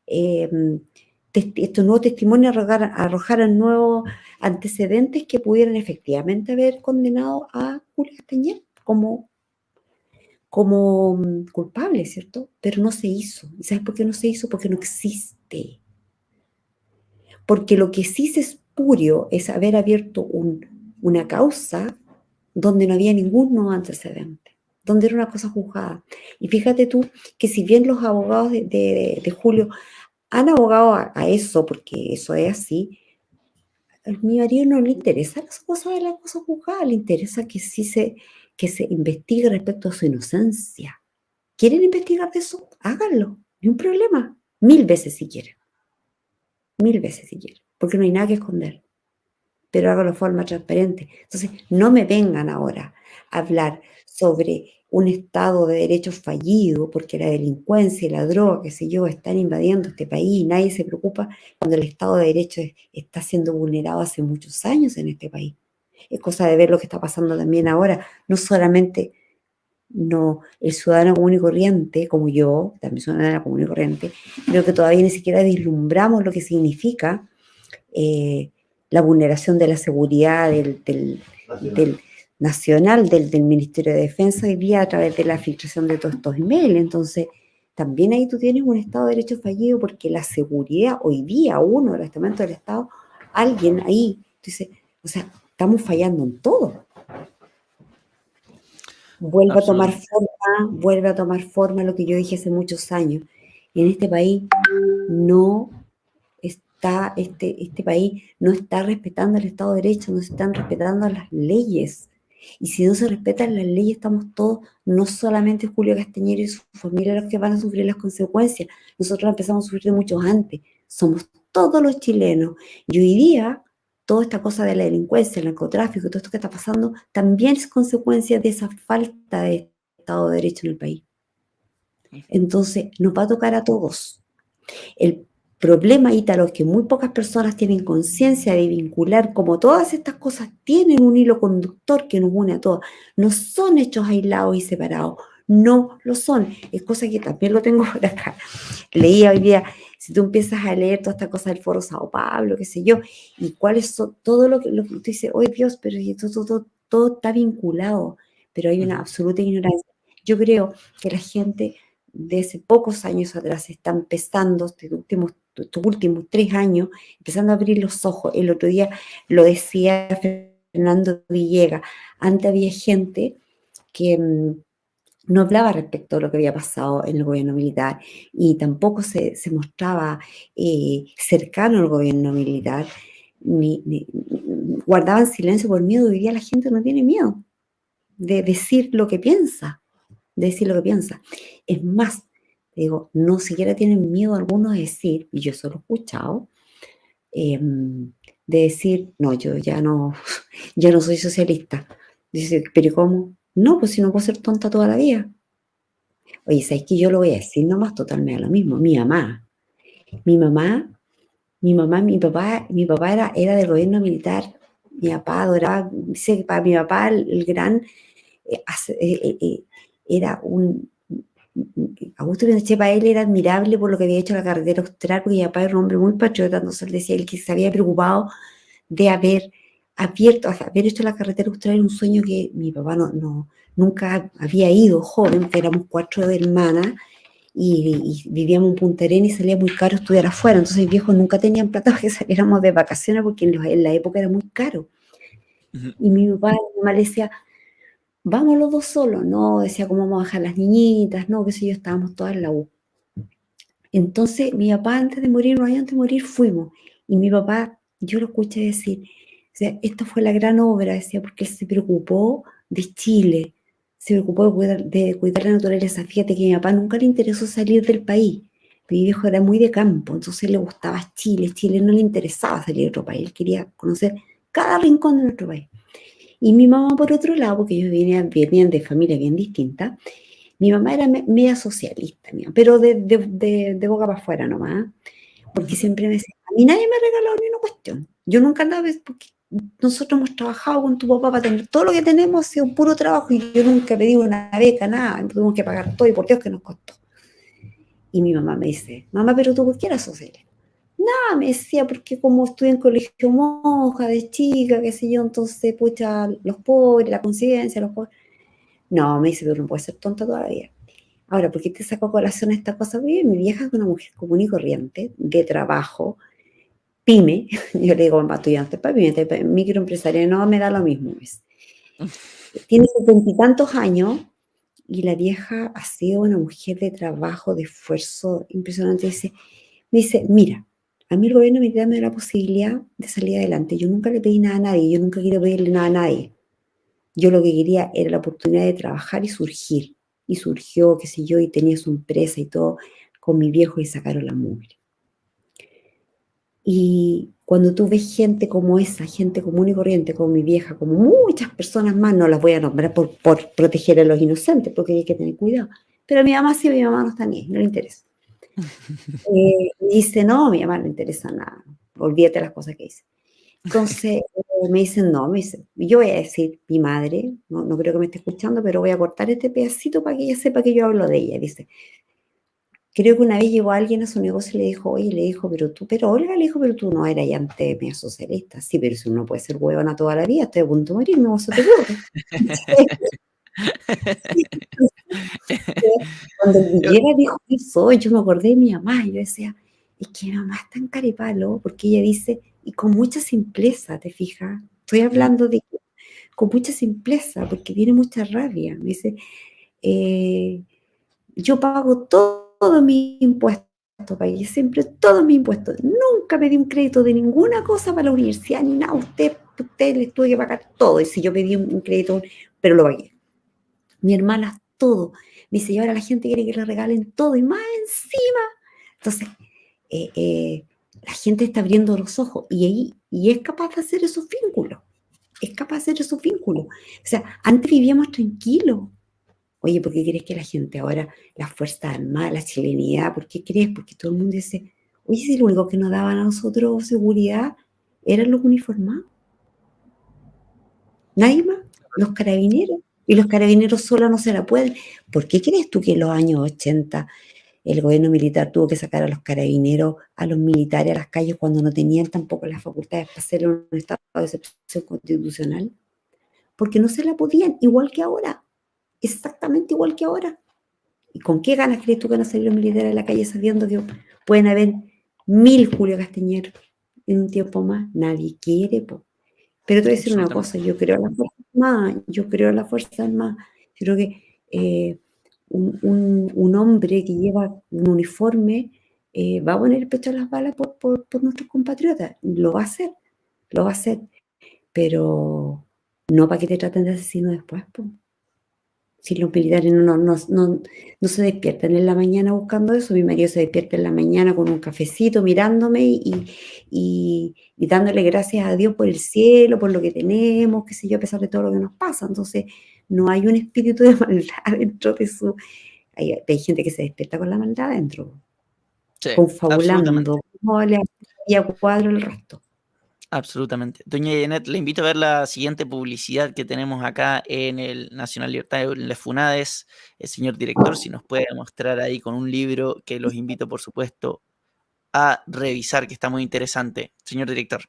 estos nuevos testimonios arrojaran nuevos antecedentes que pudieran efectivamente haber condenado a Julio Castañer como culpable, ¿cierto? Pero no se hizo. ¿Y sabes por qué no se hizo? Porque no existe. Porque lo que sí es espurio es haber abierto una causa donde no había ningún nuevo antecedente, donde era una cosa juzgada. Y fíjate tú que si bien los abogados de Julio han abogado a eso, porque eso es así, a mi marido no le interesa esa cosa de la cosa juzgada, le interesa que se investigue respecto a su inocencia. ¿Quieren investigar de eso? Háganlo, ni un problema. 1000 veces si quieren. 1000 veces si quieren, porque no hay nada que esconder. Pero háganlo de forma transparente. Entonces, no me vengan ahora a hablar sobre un Estado de Derecho fallido, porque la delincuencia y la droga, qué sé yo, están invadiendo este país y nadie se preocupa cuando el Estado de Derecho está siendo vulnerado hace muchos años en este país. Es cosa de ver lo que está pasando también ahora, no solamente el ciudadano común y corriente, como yo, también ciudadana común y corriente, creo que todavía ni siquiera vislumbramos lo que significa la vulneración de la seguridad del nacional, del Ministerio de Defensa hoy día a través de la filtración de todos estos emails. Entonces, también ahí tú tienes un Estado de Derecho fallido porque la seguridad, hoy día, uno de los estamentos del Estado, alguien ahí, dice, o sea, estamos fallando en todo. Vuelve a tomar forma lo que yo dije hace muchos años. En este país no está, este país no está respetando el Estado de Derecho, no se están respetando las leyes. Y si no se respetan las leyes, estamos todos, no solamente Julio Castañer y su familia los que van a sufrir las consecuencias. Nosotros empezamos a sufrir de muchos antes. Somos todos los chilenos. Y hoy día, toda esta cosa de la delincuencia, el narcotráfico, todo esto que está pasando, también es consecuencia de esa falta de Estado de Derecho en el país. Entonces, nos va a tocar a todos. El problema, Ítalo, es que muy pocas personas tienen conciencia de vincular, como todas estas cosas tienen un hilo conductor que nos une a todos. No son hechos aislados y separados. No lo son. Es cosa que también lo tengo por acá. Leía hoy día, si tú empiezas a leer toda esta cosa del Foro Sao Paulo, qué sé yo, y cuáles son, todo lo que tú dices, oye Dios, pero todo está vinculado, pero hay una absoluta ignorancia. Yo creo que la gente de hace pocos años atrás está empezando, estos últimos 3 años, empezando a abrir los ojos. El otro día lo decía Fernando Villegas, antes había gente que no hablaba respecto a lo que había pasado en el gobierno militar y tampoco se mostraba cercano al gobierno militar, guardaban silencio por miedo. Hoy día la gente no tiene miedo de decir lo que piensa, Es más, digo, no siquiera tienen miedo algunos de decir, y yo eso lo he escuchado, de decir, no, yo no soy socialista. Dice, pero ¿cómo? No, pues si no puedo ser tonta toda la vida. Oye, ¿sabes qué? Yo lo voy a decir nomás, totalmente a lo mismo. Mi papá era del gobierno militar. Mi papá adoraba, dice que para mi papá el gran era Augusto Pinochet, para él era admirable por lo que había hecho la carretera austral, porque mi papá era un hombre muy patriota, entonces él decía él que se había preocupado de haber abierto, o sea, haber hecho la carretera austral era un sueño que mi papá nunca había ido joven, que éramos 4 hermanas y vivíamos en Punta Arenas y salía muy caro estudiar afuera, entonces mis viejos nunca tenían plata para que saliéramos de vacaciones porque en la época era muy caro. Ujú. Y mi papá y mi mamá le decía, vamos los dos solos, no, decía, ¿cómo vamos a dejar las niñitas? No, qué sé yo, estábamos todas en la U. Entonces, mi papá antes de morir, unos años antes de morir, fuimos. Y mi papá, yo lo escuché decir, o sea, esta fue la gran obra, decía, porque él se preocupó de Chile, se preocupó de cuidar la naturaleza. Fíjate que a mi papá nunca le interesó salir del país. Mi viejo era muy de campo, entonces le gustaba Chile. Chile no le interesaba salir de otro país, él quería conocer cada rincón de nuestro país. Y mi mamá, por otro lado, porque ellos venían de familias bien distintas, mi mamá era media socialista, pero de boca para afuera nomás, porque siempre me decía, a mí nadie me ha regalado ni una cuestión. Yo nunca andaba, porque nosotros hemos trabajado con tu papá para tener todo lo que tenemos, ha sido un puro trabajo, y yo nunca he pedido una beca, nada, tuvimos que pagar todo, y por Dios que nos costó. Y mi mamá me dice, mamá, pero tú, ¿por qué eras socialista? Nada, me decía, porque como estudié en colegio monja, de chica, qué sé yo, entonces, pucha, los pobres, la conciencia, los pobres. No, me dice, pero no puedes ser tonta todavía. Ahora, ¿por qué te saco a colación esta cosa? Bien, mi vieja es una mujer común y corriente, de trabajo, pyme. Yo le digo, mamá, estudiante para pyme, microempresaria, no me da lo mismo. Tiene 70 y tantos años y la vieja ha sido una mujer de trabajo, de esfuerzo impresionante. Me dice, mira, a mí el gobierno militar me da la posibilidad de salir adelante. Yo nunca le pedí nada a nadie, yo nunca quiero pedirle nada a nadie. Yo lo que quería era la oportunidad de trabajar y surgir. Y surgió, qué sé yo, y tenía su empresa y todo, con mi viejo y sacaron la mugre. Y cuando tú ves gente como esa, gente común y corriente, como mi vieja, como muchas personas más, no las voy a nombrar por proteger a los inocentes, porque hay que tener cuidado. Pero mi mamá sí, mi mamá no está ni ahí, no le interesa. Dice, no, a mi mamá no le interesa nada, olvídate las cosas que dice. Entonces me dicen, no, me dice, yo voy a decir, mi madre, no creo que me esté escuchando, pero voy a cortar este pedacito para que ella sepa que yo hablo de ella. Dice, creo que una vez llegó alguien a su negocio y le dijo, oye, le dijo, pero Olga, le dijo, pero tú no eras ya antes media socialista. Sí, pero si uno puede ser huevona toda la vida, estoy a punto de morir, no se te ocurre. Cuando mi Yo- llega dijo eso, yo me acordé de mi mamá, y yo decía, es que mi mamá está en caripalo, porque ella dice, y con mucha simpleza, ¿te fijas? Estoy hablando de con mucha simpleza, porque tiene mucha rabia. Me dice, eh, yo pago todos mis impuestos, pagué siempre todos mis impuestos. Nunca pedí un crédito de ninguna cosa para la universidad, ni nada. Usted les tuve que pagar todo. Y si yo pedí un crédito, pero lo pagué. Mi hermana, todo. Me dice, y ahora la gente quiere que le regalen todo y más encima. Entonces, la gente está abriendo los ojos y es capaz de hacer esos vínculos. Es capaz de hacer esos vínculos. O sea, antes vivíamos tranquilos. Oye, ¿por qué crees que la gente ahora, las Fuerzas Armadas, la chilenidad, ¿por qué crees? Porque todo el mundo dice, oye, si lo único que nos daban a nosotros seguridad eran los uniformados. Nadie más, los carabineros. Y los carabineros solos no se la pueden. ¿Por qué crees tú que en los años 80 el gobierno militar tuvo que sacar a los carabineros, a los militares a las calles cuando no tenían tampoco las facultades para hacer un estado de excepción constitucional? Porque no se la podían, igual que ahora. Exactamente igual que ahora. ¿Y con qué ganas crees tú que van a salir los militares a la calle sabiendo que pueden haber 1000 Julio Castañer en un tiempo más? Nadie quiere, po. Pero te voy a decir una Absolutamente. cosa, yo creo en las Fuerzas Armadas, yo creo en las Fuerzas Armadas. Yo creo que un hombre que lleva un uniforme va a poner el pecho a las balas por nuestros compatriotas. Lo va a hacer, pero no para que te traten de asesino después, po. Si los militares no se despiertan en la mañana buscando eso, mi marido se despierta en la mañana con un cafecito mirándome y dándole gracias a Dios por el cielo, por lo que tenemos, qué sé yo, a pesar de todo lo que nos pasa. Entonces, no hay un espíritu de maldad dentro de su... Hay gente que se despierta con la maldad adentro, Sí, absolutamente. confabulando, cómo le haría cuadro el resto. Absolutamente. Doña Janet, le invito a ver la siguiente publicidad que tenemos acá en el Nacional Libertad, en las Funades. El señor director, si nos puede mostrar ahí con un libro que los invito, por supuesto, a revisar, que está muy interesante. Señor director.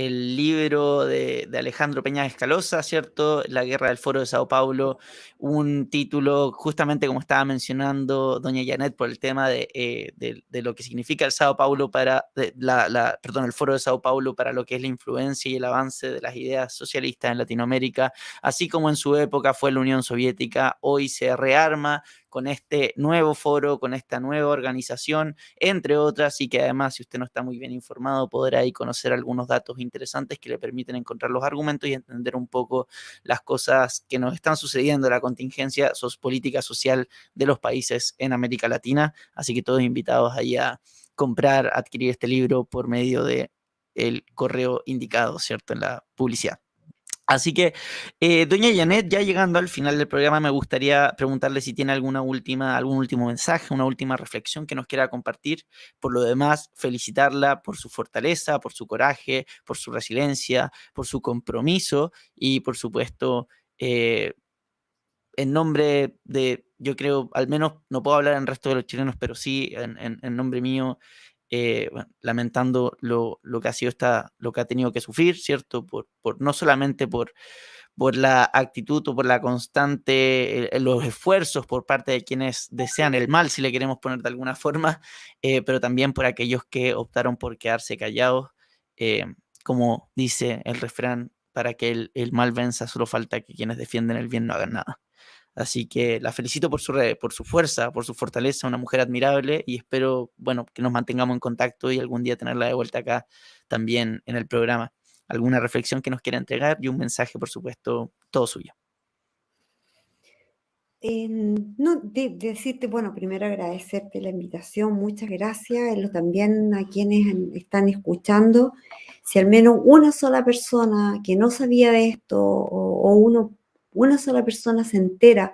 el libro de Alejandro Peña Escalosa, ¿cierto? La guerra del Foro de Sao Paulo, un título justamente como estaba mencionando doña Janet por el tema de lo que significa el Sao Paulo para, perdón, el Foro de Sao Paulo para lo que es la influencia y el avance de las ideas socialistas en Latinoamérica, así como en su época fue la Unión Soviética, hoy se rearma con este nuevo foro, con esta nueva organización, entre otras, y que además, si usted no está muy bien informado, podrá ahí conocer algunos datos interesantes que le permiten encontrar los argumentos y entender un poco las cosas que nos están sucediendo, la contingencia política social de los países en América Latina. Así que todos invitados ahí a comprar, adquirir este libro por medio de el correo indicado, ¿cierto?, en la publicidad. Así que, doña Janet, ya llegando al final del programa, me gustaría preguntarle si tiene algún último mensaje, una última reflexión que nos quiera compartir. Por lo demás, felicitarla por su fortaleza, por su coraje, por su resiliencia, por su compromiso y, por supuesto, en nombre de, yo creo, al menos no puedo hablar en el resto de los chilenos, pero sí en nombre mío, bueno, lamentando lo que ha sido lo que ha tenido que sufrir, ¿cierto? No solamente por la actitud o por la constante, los esfuerzos por parte de quienes desean el mal, si le queremos poner de alguna forma, pero también por aquellos que optaron por quedarse callados, eh, como dice el refrán, para que el mal venza, solo falta que quienes defienden el bien no hagan nada. Así que la felicito por su fuerza, por su fortaleza, una mujer admirable, y espero, bueno, que nos mantengamos en contacto y algún día tenerla de vuelta acá también en el programa. ¿Alguna reflexión que nos quiera entregar? Y un mensaje, por supuesto, todo suyo. No, decirte, bueno, primero agradecerte la invitación, muchas gracias, también a quienes están escuchando. Si al menos una sola persona que no sabía de esto una sola persona se entera,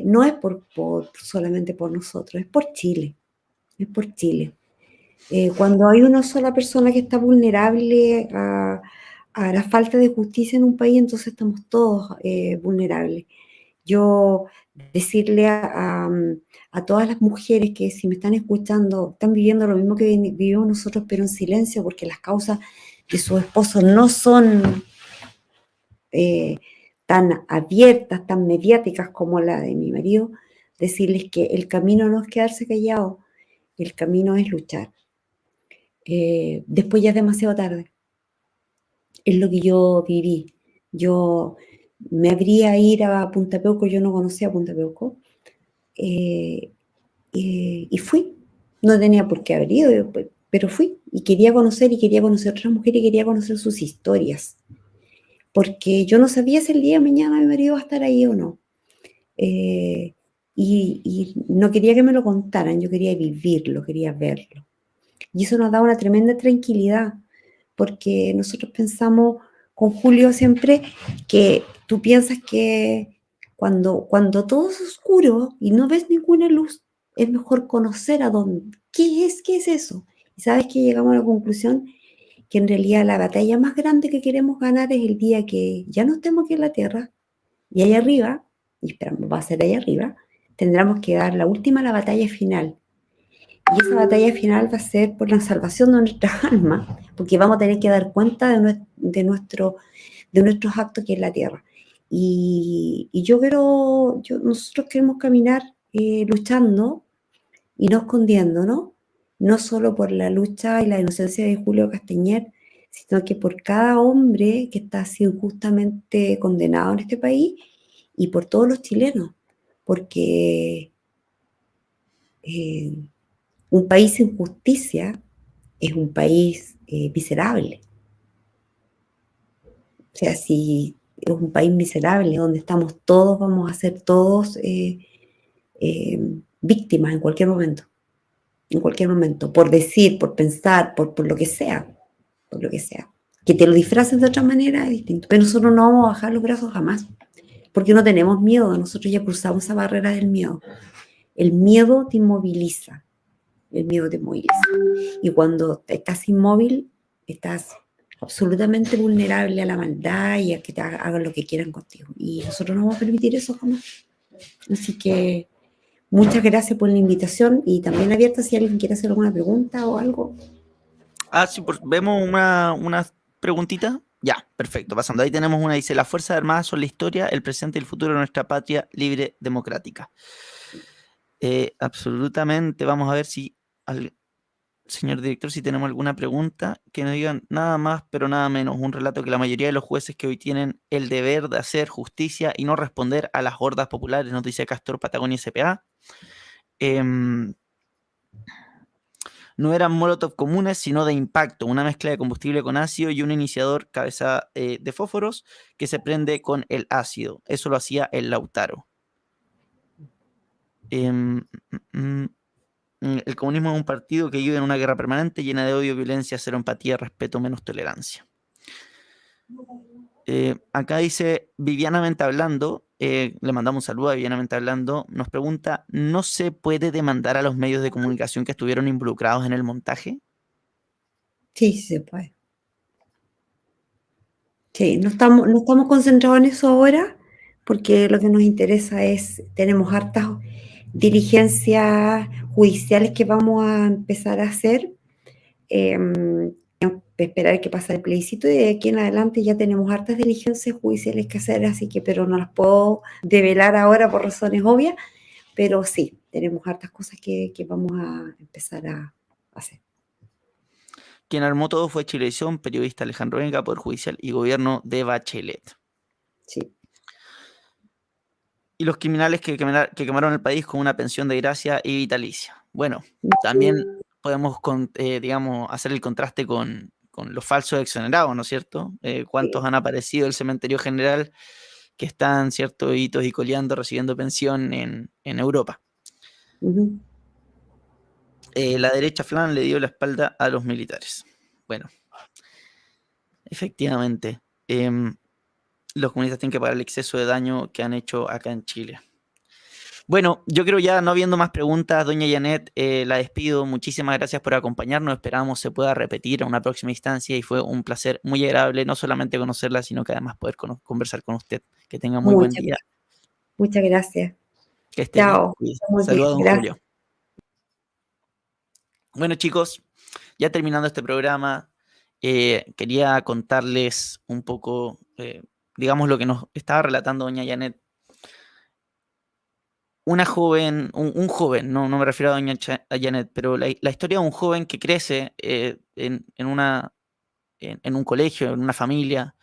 no es solamente por nosotros, es por Chile, es por Chile. Cuando hay una sola persona que está vulnerable a la falta de justicia en un país, entonces estamos todos vulnerables. Yo decirle a todas las mujeres que si me están escuchando, están viviendo lo mismo que vivimos nosotros, pero en silencio, porque las causas de sus esposos no son tan abiertas, tan mediáticas como la de mi marido, decirles que el camino no es quedarse callado, el camino es luchar. Después ya es demasiado tarde. Es lo que yo viví. Yo me abría a ir a Punta Peuco, yo no conocía Punta Peuco, y fui. No tenía por qué haber ido, pero fui. Y quería conocer otras mujeres y quería conocer sus historias. Porque yo no sabía si el día de mañana mi marido iba a estar ahí o no. Y no quería que me lo contaran, yo quería vivirlo, quería verlo. Y eso nos da una tremenda tranquilidad, porque nosotros pensamos con Julio siempre que tú piensas que cuando todo es oscuro y no ves ninguna luz, es mejor conocer qué es eso. Y sabes que llegamos a la conclusión que en realidad la batalla más grande que queremos ganar es el día que ya no estemos aquí en la tierra y allá arriba, y esperamos va a ser allá arriba, tendremos que dar la batalla final. Y esa batalla final va a ser por la salvación de nuestras almas, porque vamos a tener que dar cuenta de nuestros actos aquí en la tierra. Y nosotros queremos caminar luchando y no escondiéndonos, no solo por la lucha y la inocencia de Julio Castañer, sino que por cada hombre que está así injustamente condenado en este país y por todos los chilenos, porque un país sin justicia es un país miserable. O sea, si es un país miserable donde estamos todos, vamos a ser todos víctimas en cualquier momento. En cualquier momento, por decir, por pensar, por lo que sea, por lo que sea. Que te lo disfraces de otra manera es distinto, pero nosotros no vamos a bajar los brazos jamás, porque no tenemos miedo, nosotros ya cruzamos esa barrera del miedo. El miedo te inmoviliza, y cuando estás inmóvil, estás absolutamente vulnerable a la maldad y a que te hagan lo que quieran contigo, y nosotros no vamos a permitir eso jamás. Así que muchas gracias por la invitación y también abierta si alguien quiere hacer alguna pregunta o algo. Sí, vemos unas preguntita? Ya, perfecto, pasando. Ahí tenemos una, dice, las Fuerzas Armadas son la historia, el presente y el futuro de nuestra patria libre democrática. Absolutamente, vamos a ver si, señor director, si tenemos alguna pregunta, que nos digan nada más, pero nada menos, un relato que la mayoría de los jueces que hoy tienen el deber de hacer justicia y no responder a las hordas populares, nos dice Castor Patagonia SPA. No eran molotov comunes, sino de impacto, una mezcla de combustible con ácido y un iniciador cabeza de fósforos que se prende con el ácido. Eso lo hacía el Lautaro. El comunismo es un partido que vive en una guerra permanente llena de odio, violencia, cero empatía, respeto, menos tolerancia. Acá dice Vivianamente Hablando, le mandamos un saludo a Vivianamente Hablando, nos pregunta, ¿no se puede demandar a los medios de comunicación que estuvieron involucrados en el montaje? Sí, sí se puede. Sí, no estamos concentrados en eso ahora, porque lo que nos interesa es, tenemos hartas diligencias judiciales que vamos a empezar a hacer. Esperar que pase el plebiscito y de aquí en adelante ya tenemos hartas diligencias judiciales que hacer, así que, pero no las puedo develar ahora por razones obvias, pero sí, tenemos hartas cosas que vamos a empezar a hacer. Quien armó todo fue Chilevisión, periodista Alejandro Venga, Poder Judicial y Gobierno de Bachelet. Sí. Y los criminales que quemaron el país con una pensión de gracia y vitalicia. Bueno, también podemos, digamos, hacer el contraste con los falsos exonerados, ¿no es cierto? ¿Cuántos han aparecido del cementerio general que están, ¿cierto?, hitos y coleando, recibiendo pensión en Europa? Uh-huh. La derecha flan le dio la espalda a los militares. Bueno, efectivamente, los comunistas tienen que pagar el exceso de daño que han hecho acá en Chile. Bueno, yo creo ya no habiendo más preguntas, doña Janet, la despido. Muchísimas gracias por acompañarnos. Esperamos se pueda repetir a una próxima instancia y fue un placer muy agradable no solamente conocerla, sino que además poder conversar con usted. Que tenga muy buen día. Muchas gracias. Que esté Chao. bien. Saludos a don Gracias. Julio. Bueno, chicos, ya terminando este programa, quería contarles un poco, digamos, lo que nos estaba relatando doña Janet. Una joven, un joven, no me refiero a doña Janet, pero la historia de un joven que crece en un colegio, en una familia,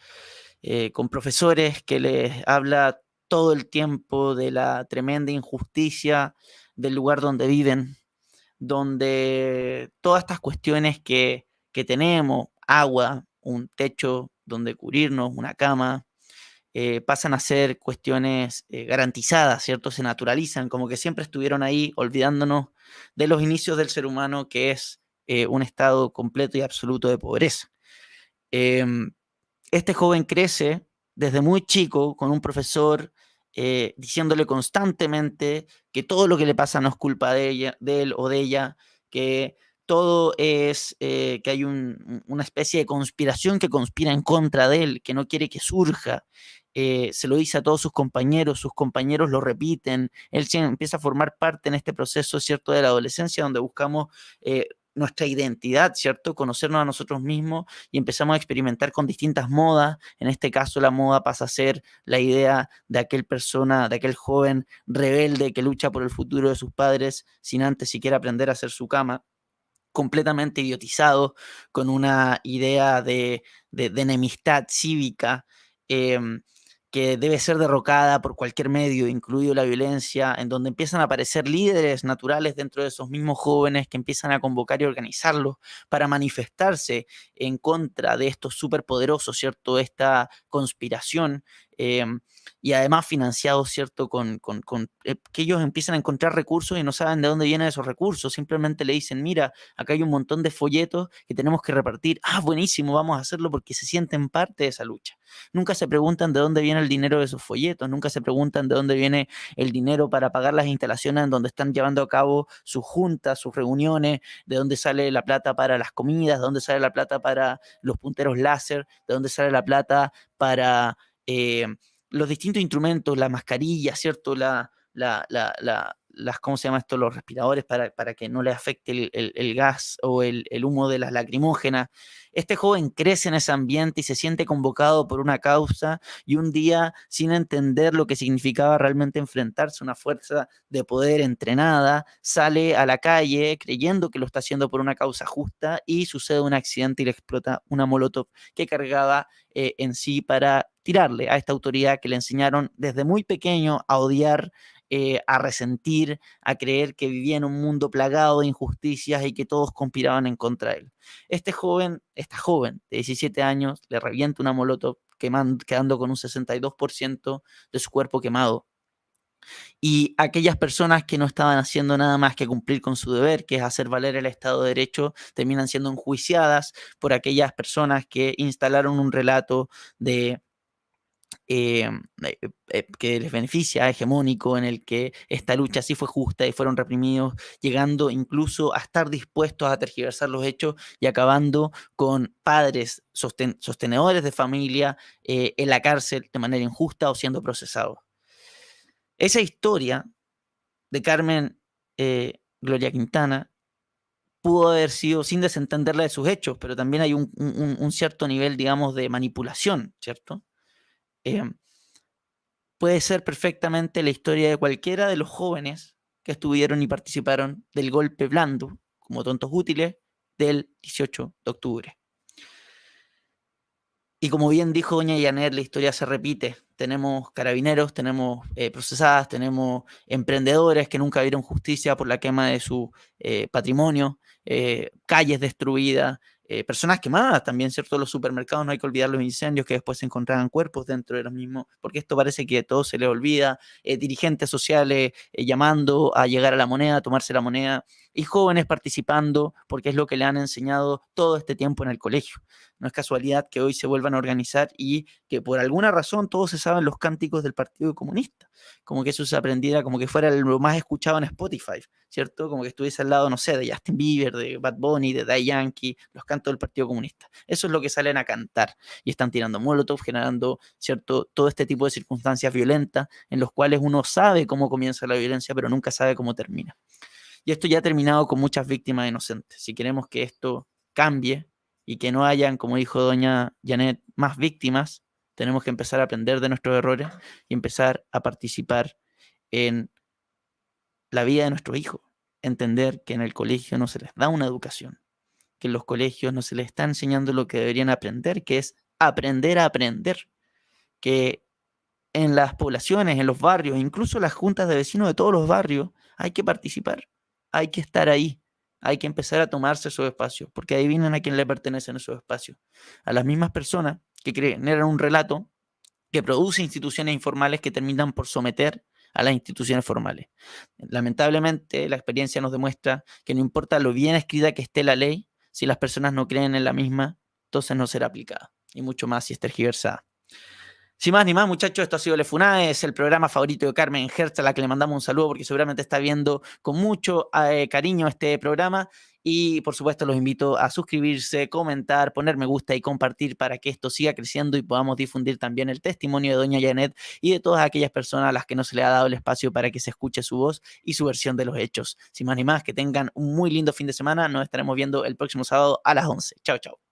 con profesores que les habla todo el tiempo de la tremenda injusticia del lugar donde viven, donde todas estas cuestiones que tenemos, agua, un techo donde cubrirnos, una cama, pasan a ser cuestiones garantizadas, ¿cierto? Se naturalizan, como que siempre estuvieron ahí, olvidándonos de los inicios del ser humano, que es un estado completo y absoluto de pobreza. Este joven crece desde muy chico con un profesor diciéndole constantemente que todo lo que le pasa no es culpa de él o de ella, que todo es que hay una especie de conspiración que conspira en contra de él, que no quiere que surja. Se lo dice a todos sus compañeros lo repiten, él empieza a formar parte en este proceso, ¿cierto?, de la adolescencia, donde buscamos nuestra identidad, ¿cierto?, conocernos a nosotros mismos y empezamos a experimentar con distintas modas. En este caso, la moda pasa a ser la idea de aquel joven rebelde que lucha por el futuro de sus padres sin antes siquiera aprender a hacer su cama, completamente idiotizado, con una idea de enemistad cívica que debe ser derrocada por cualquier medio, incluido la violencia, en donde empiezan a aparecer líderes naturales dentro de esos mismos jóvenes que empiezan a convocar y organizarlos para manifestarse en contra de estos superpoderosos, ¿cierto?, esta conspiración, y además financiados, ¿cierto?, con que ellos empiezan a encontrar recursos y no saben de dónde vienen esos recursos, simplemente le dicen, mira, acá hay un montón de folletos que tenemos que repartir, buenísimo, vamos a hacerlo, porque se sienten parte de esa lucha. Nunca se preguntan de dónde viene el dinero de esos folletos, nunca se preguntan de dónde viene el dinero para pagar las instalaciones en donde están llevando a cabo sus juntas, sus reuniones, de dónde sale la plata para las comidas, de dónde sale la plata para los punteros láser, de dónde sale la plata para los distintos instrumentos, la mascarilla, ¿cierto?, ¿cómo se llama esto? Los respiradores para que no le afecte el gas o el humo de las lacrimógenas. Este joven crece en ese ambiente y se siente convocado por una causa, y un día, sin entender lo que significaba realmente enfrentarse a una fuerza de poder entrenada, sale a la calle creyendo que lo está haciendo por una causa justa, y sucede un accidente y le explota una molotov que cargaba en sí para tirarle a esta autoridad que le enseñaron desde muy pequeño a odiar, a resentir, a creer que vivía en un mundo plagado de injusticias y que todos conspiraban en contra de él. Esta joven de 17 años le revienta una molotov quedando con un 62% de su cuerpo quemado. Y aquellas personas que no estaban haciendo nada más que cumplir con su deber, que es hacer valer el Estado de Derecho, terminan siendo enjuiciadas por aquellas personas que instalaron un relato de que les beneficia, hegemónico, en el que esta lucha sí fue justa y fueron reprimidos, llegando incluso a estar dispuestos a tergiversar los hechos y acabando con padres sostenedores de familia en la cárcel de manera injusta o siendo procesados. Esa historia de Carmen Gloria Quintana pudo haber sido sin desentenderla de sus hechos, pero también hay un cierto nivel, digamos, de manipulación, ¿cierto? Puede ser perfectamente la historia de cualquiera de los jóvenes que estuvieron y participaron del golpe blando, como tontos útiles, del 18 de octubre. Y como bien dijo doña Janet, la historia se repite. Tenemos carabineros, tenemos procesadas, tenemos emprendedores que nunca vieron justicia por la quema de su patrimonio, calles destruidas, personas quemadas también, ¿cierto? Los supermercados, no hay que olvidar los incendios que después se encontraban cuerpos dentro de los mismos, porque esto parece que todo se les olvida, dirigentes sociales llamando a llegar a la moneda, a tomarse la moneda, y jóvenes participando porque es lo que le han enseñado todo este tiempo en el colegio. No es casualidad que hoy se vuelvan a organizar y que por alguna razón todos se saben los cánticos del Partido Comunista, como que eso se aprendiera, como que fuera lo más escuchado en Spotify, ¿cierto? Como que estuviese al lado, no sé, de Justin Bieber, de Bad Bunny, de Daddy Yankee, los cantos del Partido Comunista. Eso es lo que salen a cantar y están tirando molotov, generando, ¿cierto?, todo este tipo de circunstancias violentas en los cuales uno sabe cómo comienza la violencia, pero nunca sabe cómo termina. Y esto ya ha terminado con muchas víctimas inocentes. Si queremos que esto cambie y que no hayan, como dijo doña Janet, más víctimas, tenemos que empezar a aprender de nuestros errores y empezar a participar en la vida de nuestros hijos. Entender que en el colegio no se les da una educación, que en los colegios no se les está enseñando lo que deberían aprender, que es aprender a aprender, que en las poblaciones, en los barrios, incluso las juntas de vecinos de todos los barrios, hay que participar, hay que estar ahí, hay que empezar a tomarse esos espacios, porque adivinen a quién le pertenecen esos espacios, a las mismas personas que generan un relato que produce instituciones informales que terminan por someter a las instituciones formales. Lamentablemente, la experiencia nos demuestra que no importa lo bien escrita que esté la ley, si las personas no creen en la misma, entonces no será aplicada, y mucho más si es tergiversada. Sin más ni más, muchachos, esto ha sido Le Funade, es el programa favorito de Carmen Hertz, a la que le mandamos un saludo porque seguramente está viendo con mucho cariño este programa. Y por supuesto los invito a suscribirse, comentar, poner me gusta y compartir para que esto siga creciendo y podamos difundir también el testimonio de doña Janet y de todas aquellas personas a las que no se le ha dado el espacio para que se escuche su voz y su versión de los hechos. Sin más ni más, que tengan un muy lindo fin de semana. Nos estaremos viendo el próximo sábado a las 11. Chao, chao.